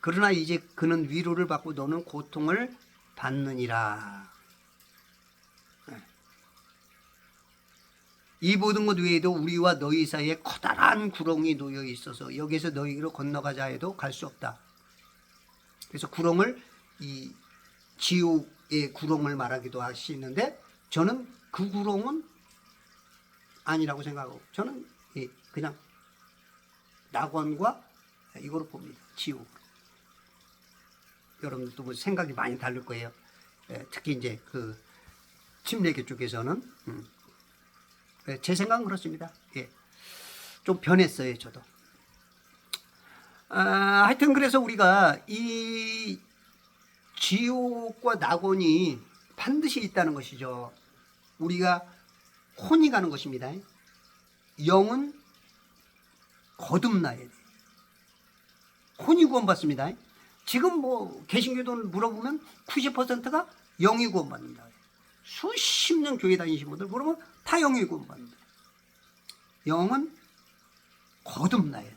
그러나 이제 그는 위로를 받고 너는 고통을 받느니라. 이 모든 것 외에도 우리와 너희 사이에 커다란 구렁이 놓여 있어서 여기에서 너희로 건너가자 해도 갈 수 없다. 그래서 구렁을 이 지옥의 구렁을 말하기도 하시는데 저는 그 구렁은 아니라고 생각하고 저는 그냥 낙원과 이거로 봅니다. 지옥. 여러분들도 뭐 생각이 많이 다를 거예요. 특히 이제 그 침례교 쪽에서는 제 생각은 그렇습니다. 예. 좀 변했어요, 저도. 하여튼 그래서 우리가 이 지옥과 낙원이 반드시 있다는 것이죠. 우리가 혼이 가는 것입니다. 영은 거듭나야 돼요. 혼이 구원받습니다. 지금 뭐 개신교도 물어보면 90%가 영이 구원받는다. 수십 년 교회 다니신 분들 물어보면 다 영이 구원받는다. 영은 거듭나야 돼.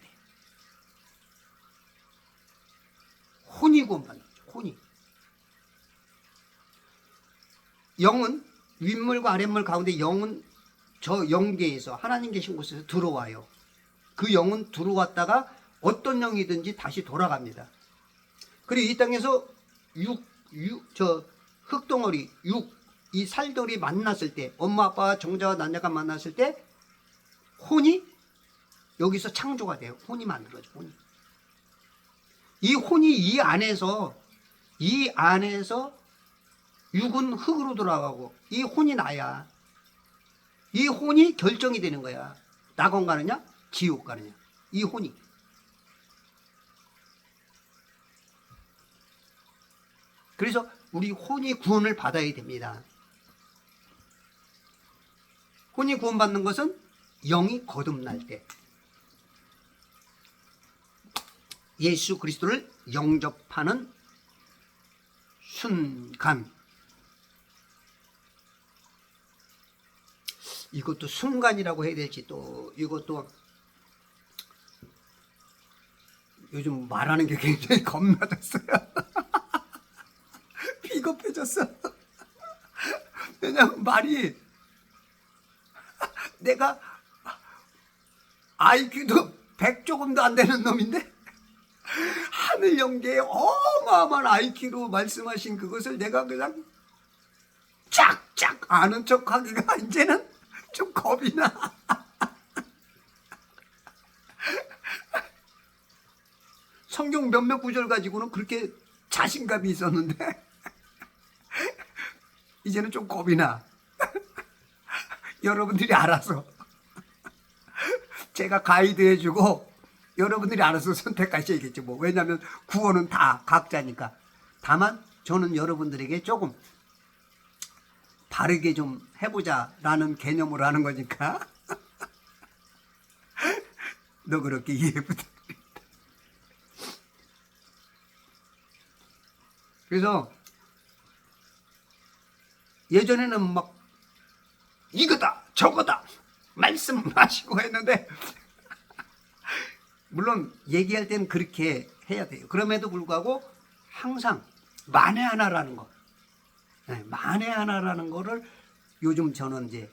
혼이 구원받는 거죠. 혼이. 영은 윗물과 아랫물 가운데 영은 저 영계에서 하나님 계신 곳에서 들어와요. 그 영은 들어왔다가 어떤 영이든지 다시 돌아갑니다. 그리고 이 땅에서 흙덩어리, 이 살돌이 만났을 때, 엄마 아빠와 정자와 난자가 만났을 때 혼이 여기서 창조가 돼요. 혼이 만들어져. 혼이. 이 혼이 이 안에서 육은 흙으로 돌아가고 이 혼이 나야. 이 혼이 결정이 되는 거야. 낙원 가느냐 지옥 가느냐. 이 혼이. 그래서 우리 혼이 구원을 받아야 됩니다. 혼이 구원받는 것은 영이 거듭날 때 예수 그리스도를 영접하는 순간. 이것도 순간이라고 해야 될지 또 이것도 요즘 말하는 게 굉장히 겁나졌어요. 비겁해졌어. 왜냐면 말이 내가 IQ도 100 조금도 안 되는 놈인데 하늘 영계에 어마어마한 IQ로 말씀하신 그것을 내가 그냥 쫙쫙 아는 척하기가 이제는 좀 겁이 나. 성경 몇몇 구절 가지고는 그렇게 자신감이 있었는데 이제는 좀 겁이 나. 여러분들이 알아서 제가 가이드 해주고 여러분들이 알아서 선택하셔야겠죠. 뭐 왜냐하면 구원은 다 각자니까. 다만 저는 여러분들에게 조금 바르게 좀 해보자라는 개념으로 하는 거니까 너 그렇게 이해 부탁드립니다. 그래서 예전에는 막 이거다 저거다 말씀하시고 했는데 물론 얘기할 때는 그렇게 해야 돼요. 그럼에도 불구하고 항상 만에 하나라는 거, 만에 하나라는 거를 요즘 저는 이제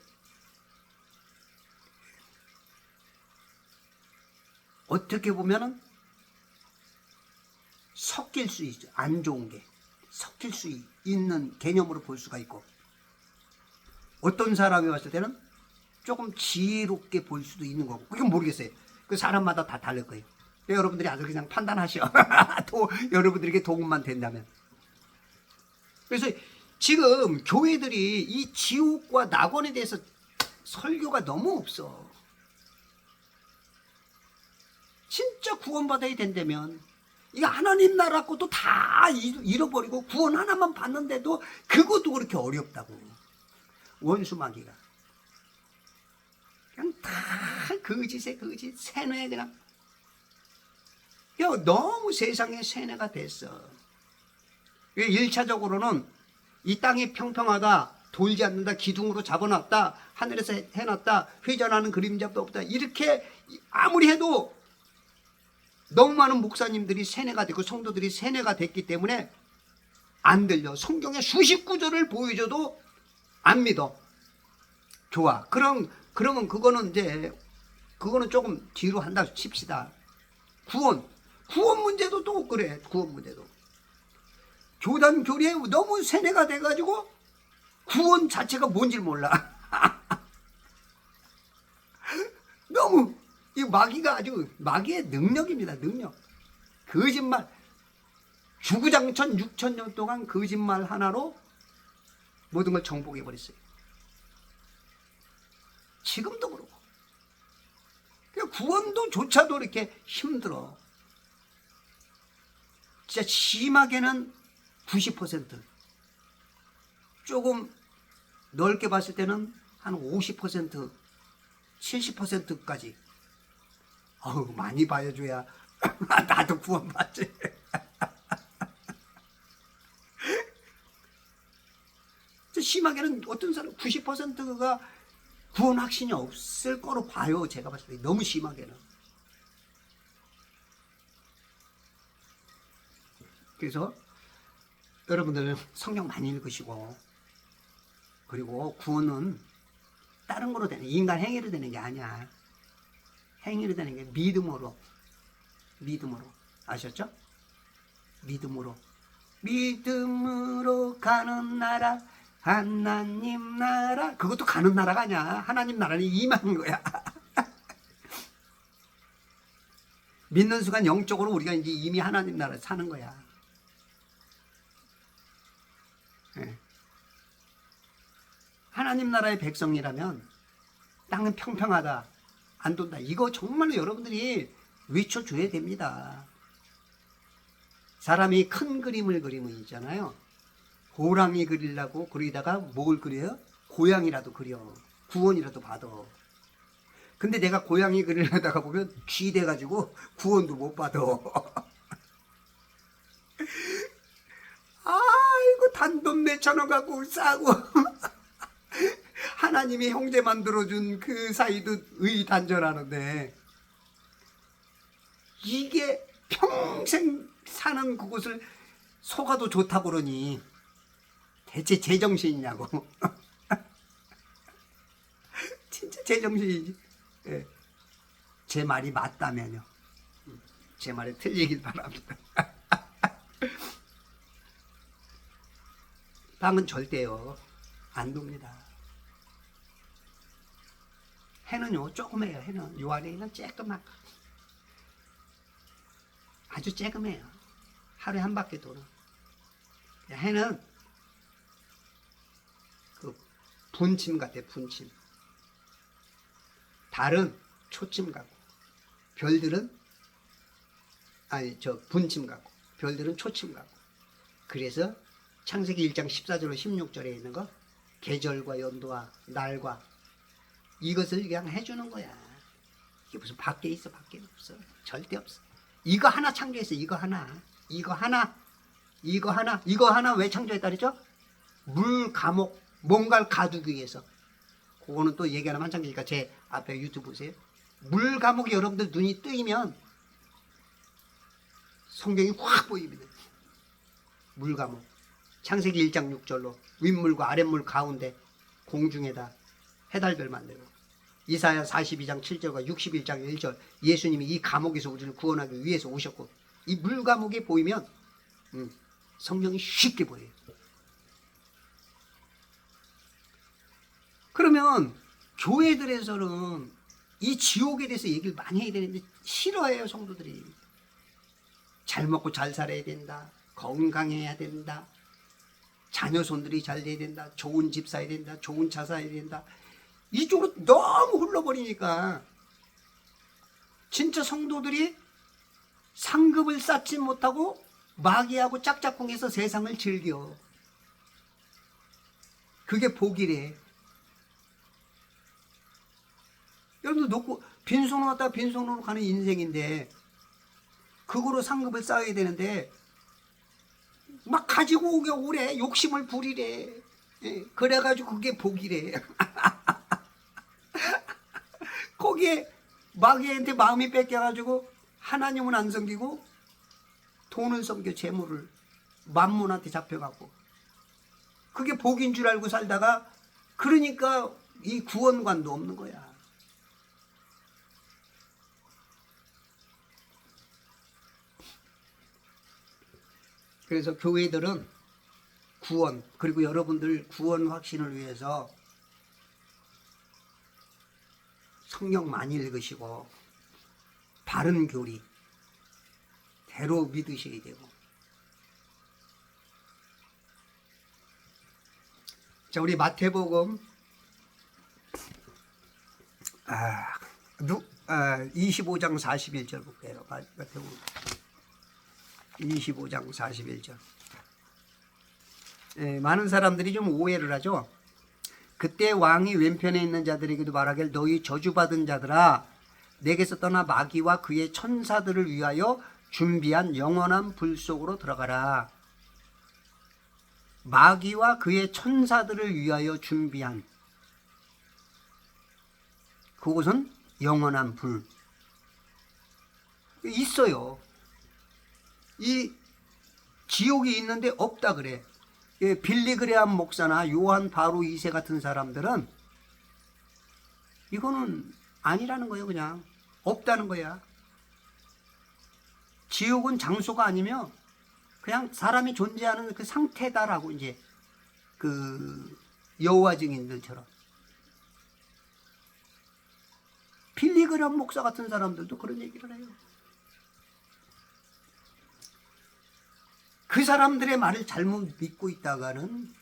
어떻게 보면은 섞일 수 있죠. 안 좋은 게 섞일 수 있는 개념으로 볼 수가 있고, 어떤 사람이 봤을 때는 조금 지혜롭게 볼 수도 있는 거고, 그건 모르겠어요. 그 사람마다 다 다를 거예요. 여러분들이 아주 그냥 판단하시오. 여러분들에게 도움만 된다면. 그래서 지금 교회들이 이 지옥과 낙원에 대해서 설교가 너무 없어. 진짜 구원받아야 된다면 이거 하나님 나라 것도 다 잃어버리고 구원 하나만 받는데도 그것도 그렇게 어렵다고. 원수마귀가 그냥 다 거짓에 거짓, 세뇌 그냥. 너무 세상에 세뇌가 됐어. 1차적으로는 이 땅이 평평하다, 돌지 않는다, 기둥으로 잡아놨다, 하늘에서 해놨다, 회전하는 그림자도 없다, 이렇게 아무리 해도 너무 많은 목사님들이 세뇌가 됐고 성도들이 세뇌가 됐기 때문에 안 들려. 성경의 수십 구절을 보여줘도 안 믿어. 좋아. 그러면 그거는 조금 뒤로 한다 칩시다. 구원 문제도 또 그래. 구원 문제도 교단 교리에 너무 세뇌가 돼가지고 구원 자체가 뭔지 몰라. 너무 이 마귀가 아주 마귀의 능력입니다. 능력. 거짓말. 주구장천 6,000년 동안 거짓말 하나로 모든 걸 정복해 버렸어요. 지금도 그러고. 구원도 조차도 이렇게 힘들어. 진짜 심하게는 90%, 조금 넓게 봤을 때는 한 50%, 70%까지. 많이 봐줘야 나도 구원받지. 심하게는 어떤 사람 90%가 구원 확신이 없을 거로 봐요. 제가 봤을 때 너무 심하게는. 그래서 여러분들은 성경 많이 읽으시고, 그리고 구원은 다른 거로 되는, 인간 행위로 되는 게 아니야. 행위로 되는 게 믿음으로 아셨죠? 믿음으로 가는 나라, 하나님 나라. 그것도 가는 나라가 아니야. 하나님 나라는 임하는 거야. 믿는 순간 영적으로 우리가 이제 이미 하나님 나라에 사는 거야. 네. 하나님 나라의 백성이라면 땅은 평평하다, 안 돈다. 이거 정말로 여러분들이 외쳐줘야 됩니다. 사람이 큰 그림을 그리면 있잖아요. 호랑이 그리려고 그리다가 뭘 그려요? 고양이라도 그려. 구원이라도 받아. 근데 내가 고양이 그리려다가 보면 쥐 돼가지고 구원도 못 받아. 아이고, 단돈 몇천원 갖고 싸고. 하나님이 형제 만들어준 그 사이도 의단절하는데, 이게 평생 사는 그곳을 속아도 좋다고 그러니 대체 제정신이냐고. 진짜 제정신이지. 예. 제 말이 맞다면요. 제 말이 틀리길 바랍니다. 방은 절대요 안 돕니다. 해는요 조그매요. 해는 요 안에 있는 쬐끄맣 아주 쬐끄매요. 하루에 한 바퀴 도는. 해는 그 분침 같아. 분침. 달은 초침 같고 별들은 분침 같고 별들은 초침 같고. 그래서 창세기 1장 14절로 16절에 있는 거 계절과 연도와 날과 이것을 그냥 해주는 거야. 이게 무슨 밖에 있어? 밖에 없어. 절대 없어. 이거 하나 창조했어. 이거 하나 왜 창조했다 그랬죠? 물, 감옥, 뭔가를 가두기 위해서. 그거는 또 얘기하면 한참 기니까 제 앞에 유튜브 보세요. 물, 감옥이 여러분들 눈이 뜨이면 성경이 확 보입니다. 물, 감옥. 창세기 1장 6절로 윗물과 아랫물 가운데 공중에다 해달별 만들고, 이사야 42장 7절과 61장 1절 예수님이 이 감옥에서 우리를 구원하기 위해서 오셨고, 이 물 감옥이 보이면 성령이 쉽게 보여요. 그러면 교회들에서는 이 지옥에 대해서 얘기를 많이 해야 되는데 싫어해요. 성도들이. 잘 먹고 잘 살아야 된다, 건강해야 된다, 자녀 손들이 잘 돼야 된다, 좋은 집 사야 된다, 좋은 차 사야 된다, 이쪽으로 너무 흘러버리니까 진짜 성도들이 상급을 쌓지 못하고 마귀하고 짝짝꿍해서 세상을 즐겨. 그게 복이래. 여러분들 놓고 빈손으로 왔다가 빈손으로 가는 인생인데 그거로 상급을 쌓아야 되는데 막 가지고 오게 오래. 욕심을 부리래. 그래가지고 그게 복이래. 거기에 마귀한테 마음이 뺏겨가지고 하나님은 안 섬기고 돈을 섬겨. 재물을 만몬한테 잡혀갖고 그게 복인 줄 알고 살다가, 그러니까 이 구원관도 없는 거야. 그래서 교회들은 구원, 그리고 여러분들 구원 확신을 위해서 성경 많이 읽으시고 바른 교리 대로 믿으셔야 되고. 자, 우리 마태복음 25장 41절 볼게요. 마태복음 25장 41절. 많은 사람들이 좀 오해를 하죠. 그때 왕이 왼편에 있는 자들에게도 말하길, 너희 저주받은 자들아, 내게서 떠나 마귀와 그의 천사들을 위하여 준비한 영원한 불 속으로 들어가라. 마귀와 그의 천사들을 위하여 준비한 그곳은 영원한 불 있어요. 이 지옥이 있는데 없다 그래. 빌리그레암 목사나 요한 바로 2세 같은 사람들은 이거는 아니라는 거예요. 그냥 없다는 거야. 지옥은 장소가 아니며 그냥 사람이 존재하는 그 상태다라고, 이제 그 여호와 증인들처럼. 빌리그레암 목사 같은 사람들도 그런 얘기를 해요. 그 사람들의 말을 잘못 믿고 있다가는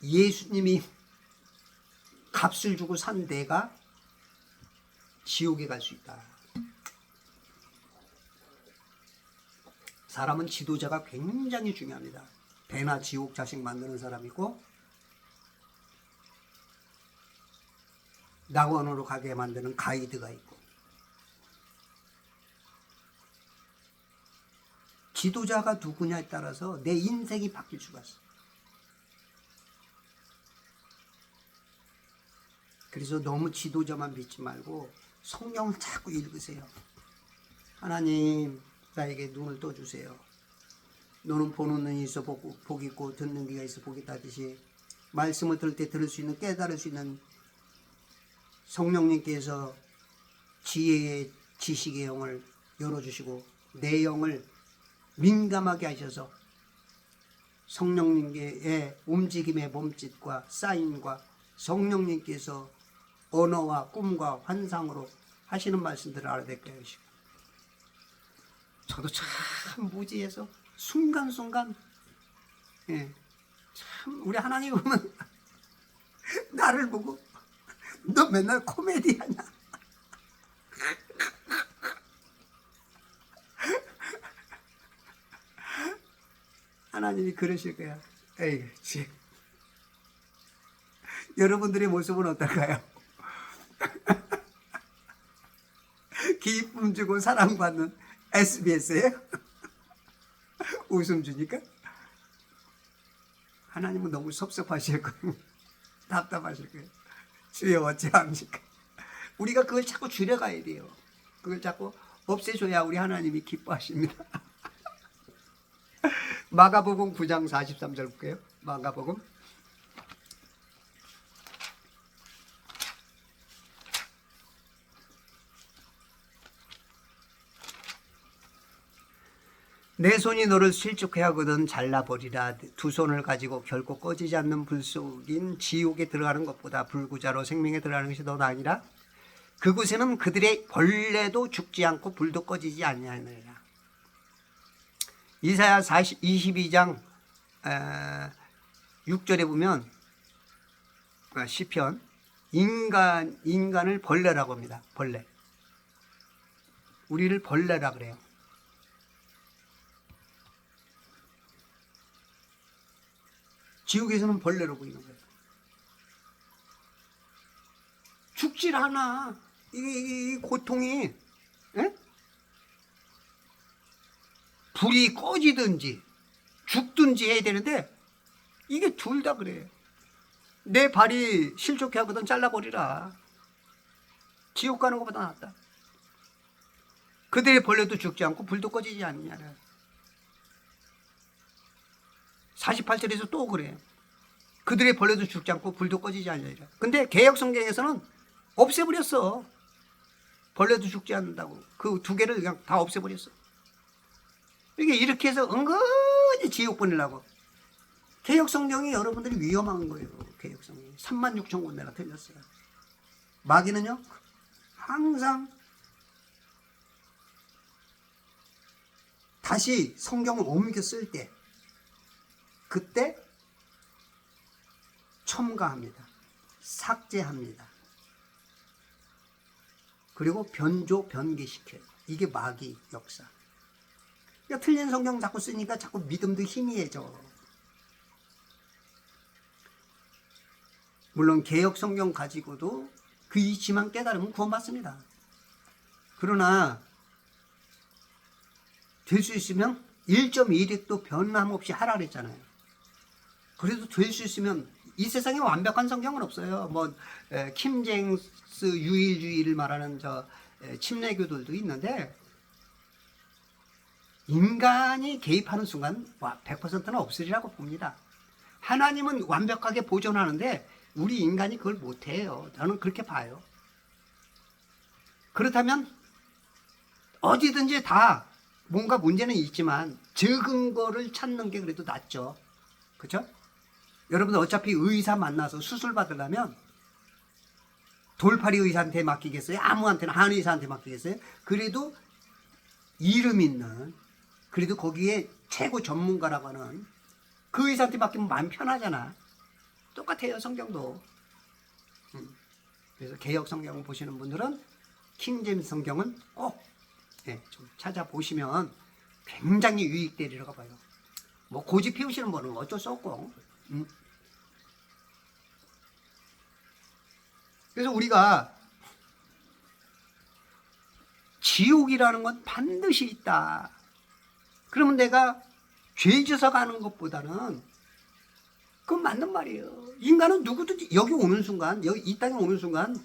예수님이 값을 주고 산 데가 지옥에 갈 수 있다. 사람은 지도자가 굉장히 중요합니다. 배나 지옥 자식 만드는 사람이 있고 낙원으로 가게 만드는 가이드가 있고, 지도자가 누구냐에 따라서 내 인생이 바뀔 수가 있어. 그래서 너무 지도자만 믿지 말고 성경을 자꾸 읽으세요. 하나님, 나에게 눈을 떠주세요. 너는 보는 눈이 있어 복 있고 듣는 귀가 있어 복 있다듯이 말씀을 들을 때 들을 수 있는, 깨달을 수 있는 성령님께서 지혜의 지식의 영을 열어주시고 내 영을 민감하게 하셔서 성령님의 움직임의 몸짓과 사인과 성령님께서 언어와 꿈과 환상으로 하시는 말씀들을 알아듣게 하시고, 저도 참 무지해서 순간순간, 참 우리 하나님 보면 나를 보고 너 맨날 코미디 하냐, 하나님이 그러실 거야. 에이, 지 여러분들의 모습은 어떨까요? 기쁨 주고 사랑받는 SBS예요? 웃음 주니까? 하나님은 너무 섭섭하실 거예요. 답답하실 거예요. 주여 어찌합니까? 우리가 그걸 자꾸 줄여가야 돼요. 그걸 자꾸 없애줘야 우리 하나님이 기뻐하십니다. 마가복음 9장 43절 볼게요. 마가복음 내 손이 너를 실족해 하거든 잘라버리라. 두 손을 가지고 결코 꺼지지 않는 불 속인 지옥에 들어가는 것보다 불구자로 생명에 들어가는 것이 더 나으니라. 그곳에는 그들의 벌레도 죽지 않고 불도 꺼지지 아니하느니라. 이사야 22장 6절에 보면 시편 인간을 벌레라고 합니다. 벌레. 우리를 벌레라 그래요. 지옥에서는 벌레로 보이는 거예요. 죽질 않아. 이 고통이, 에? 불이 꺼지든지 죽든지 해야 되는데 이게 둘 다 그래요. 내 발이 실족해 하거든 잘라버리라. 지옥 가는 것보다 낫다. 그들의 벌레도 죽지 않고 불도 꺼지지 않느냐라. 48절에서 또 그래요. 그들의 벌레도 죽지 않고 불도 꺼지지 않느니라. 근데 개역 성경에서는 없애버렸어. 벌레도 죽지 않는다고. 그 두 개를 그냥 다 없애버렸어. 이렇게 해서 은근히 지옥 보내려고. 개역 성경이 여러분들이 위험한 거예요. 개역 성경이 36,000군데가 틀렸어요. 마귀는요 항상 다시 성경을 옮겨 쓸 때 그때 첨가합니다. 삭제합니다. 그리고 변조, 변개시켜요. 이게 마귀 역사. 그러니까 틀린 성경 자꾸 쓰니까 자꾸 믿음도 희미해져. 물론 개역 성경 가지고도 그 이치만 깨달으면 구원받습니다. 그러나 될 수 있으면 1.1획도 변함없이 하라 그랬잖아요. 그래도 될 수 있으면 이 세상에 완벽한 성경은 없어요. 뭐 킴제임스 유일주의를 말하는 침례교들도 있는데 인간이 개입하는 순간 100%는 없으리라고 봅니다. 하나님은 완벽하게 보존하는데 우리 인간이 그걸 못해요. 저는 그렇게 봐요. 그렇다면 어디든지 다 뭔가 문제는 있지만 적은 거를 찾는 게 그래도 낫죠. 그렇죠? 여러분들 어차피 의사 만나서 수술 받으려면 돌팔이 의사한테 맡기겠어요? 아무한테나 한의사한테 맡기겠어요? 그래도 이름 있는, 그래도 거기에 최고 전문가라고 하는 그 의사한테 맡기면 마음 편하잖아. 똑같아요, 성경도. 그래서 개역 성경을 보시는 분들은 킹제임스 성경은 꼭 좀 찾아보시면 굉장히 유익되리라고 봐요. 뭐 고집 피우시는 분은 어쩔 수 없고. 그래서 우리가 지옥이라는 건 반드시 있다. 그러면 내가 죄 지어서 가는 것보다는 그건 맞는 말이에요. 인간은 누구든지 여기 오는 순간, 이 땅에 오는 순간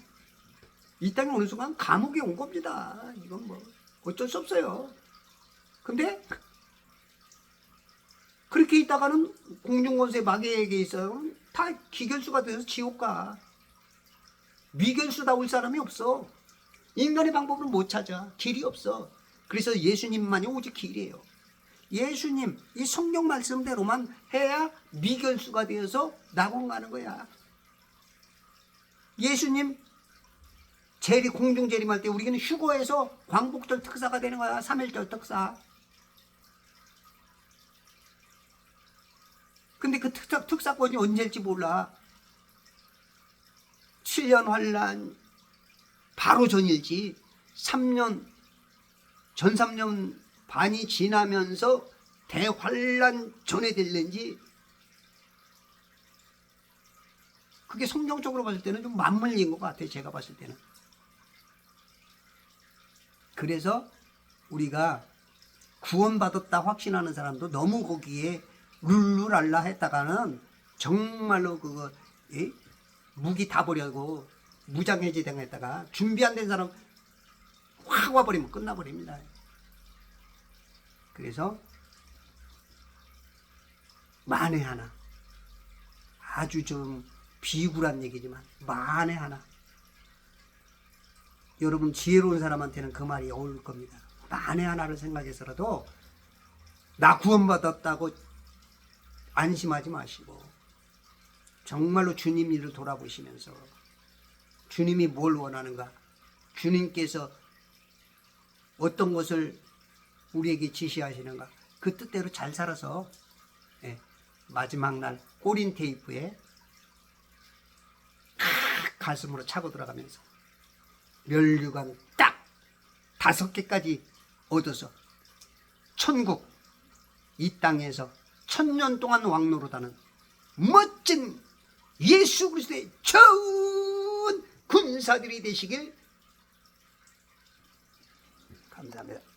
감옥에 온 겁니다. 이건 뭐 어쩔 수 없어요. 근데 그렇게 있다가는 공중권세 마귀에게 있어요. 다 기결수가 돼서 지옥 가. 미결수다울 사람이 없어. 인간의 방법은 못 찾아. 길이 없어. 그래서 예수님만이 오직 길이에요. 예수님 이 성경 말씀대로만 해야 미결수가 되어서 낙원 가는 거야. 예수님 공중 재림할 때 우리는 휴거해서 광복절 특사가 되는 거야. 3.1절 특사. 근데 그 특사권이 언제일지 몰라. 7년 환란 바로 전일지 3년 반이 지나면서 대환란 전에 될는지 그게 성경적으로 봤을 때는 좀 맞물린 것 같아요. 제가 봤을 때는. 그래서 우리가 구원받았다 확신하는 사람도 너무 거기에 룰루랄라 했다가는 정말로 그거 무기 다 버리고 무장해제 당했다가 준비 안 된 사람 확 와버리면 끝나버립니다. 그래서 만에 하나, 아주 좀 비굴한 얘기지만 만에 하나, 여러분 지혜로운 사람한테는 그 말이 어울릴 겁니다. 만에 하나를 생각해서라도 나 구원받았다고 안심하지 마시고 정말로 주님 일을 돌아보시면서 주님이 뭘 원하는가, 주님께서 어떤 것을 우리에게 지시하시는가, 그 뜻대로 잘 살아서 마지막 날 꼬린 테이프에 가슴으로 차고 들어가면서 멸류관 딱 5개까지 얻어서 천국 이 땅에서 1000년 동안 왕노릇하는 멋진 예수 그리스도의 좋은 군사들이 되시길 감사합니다.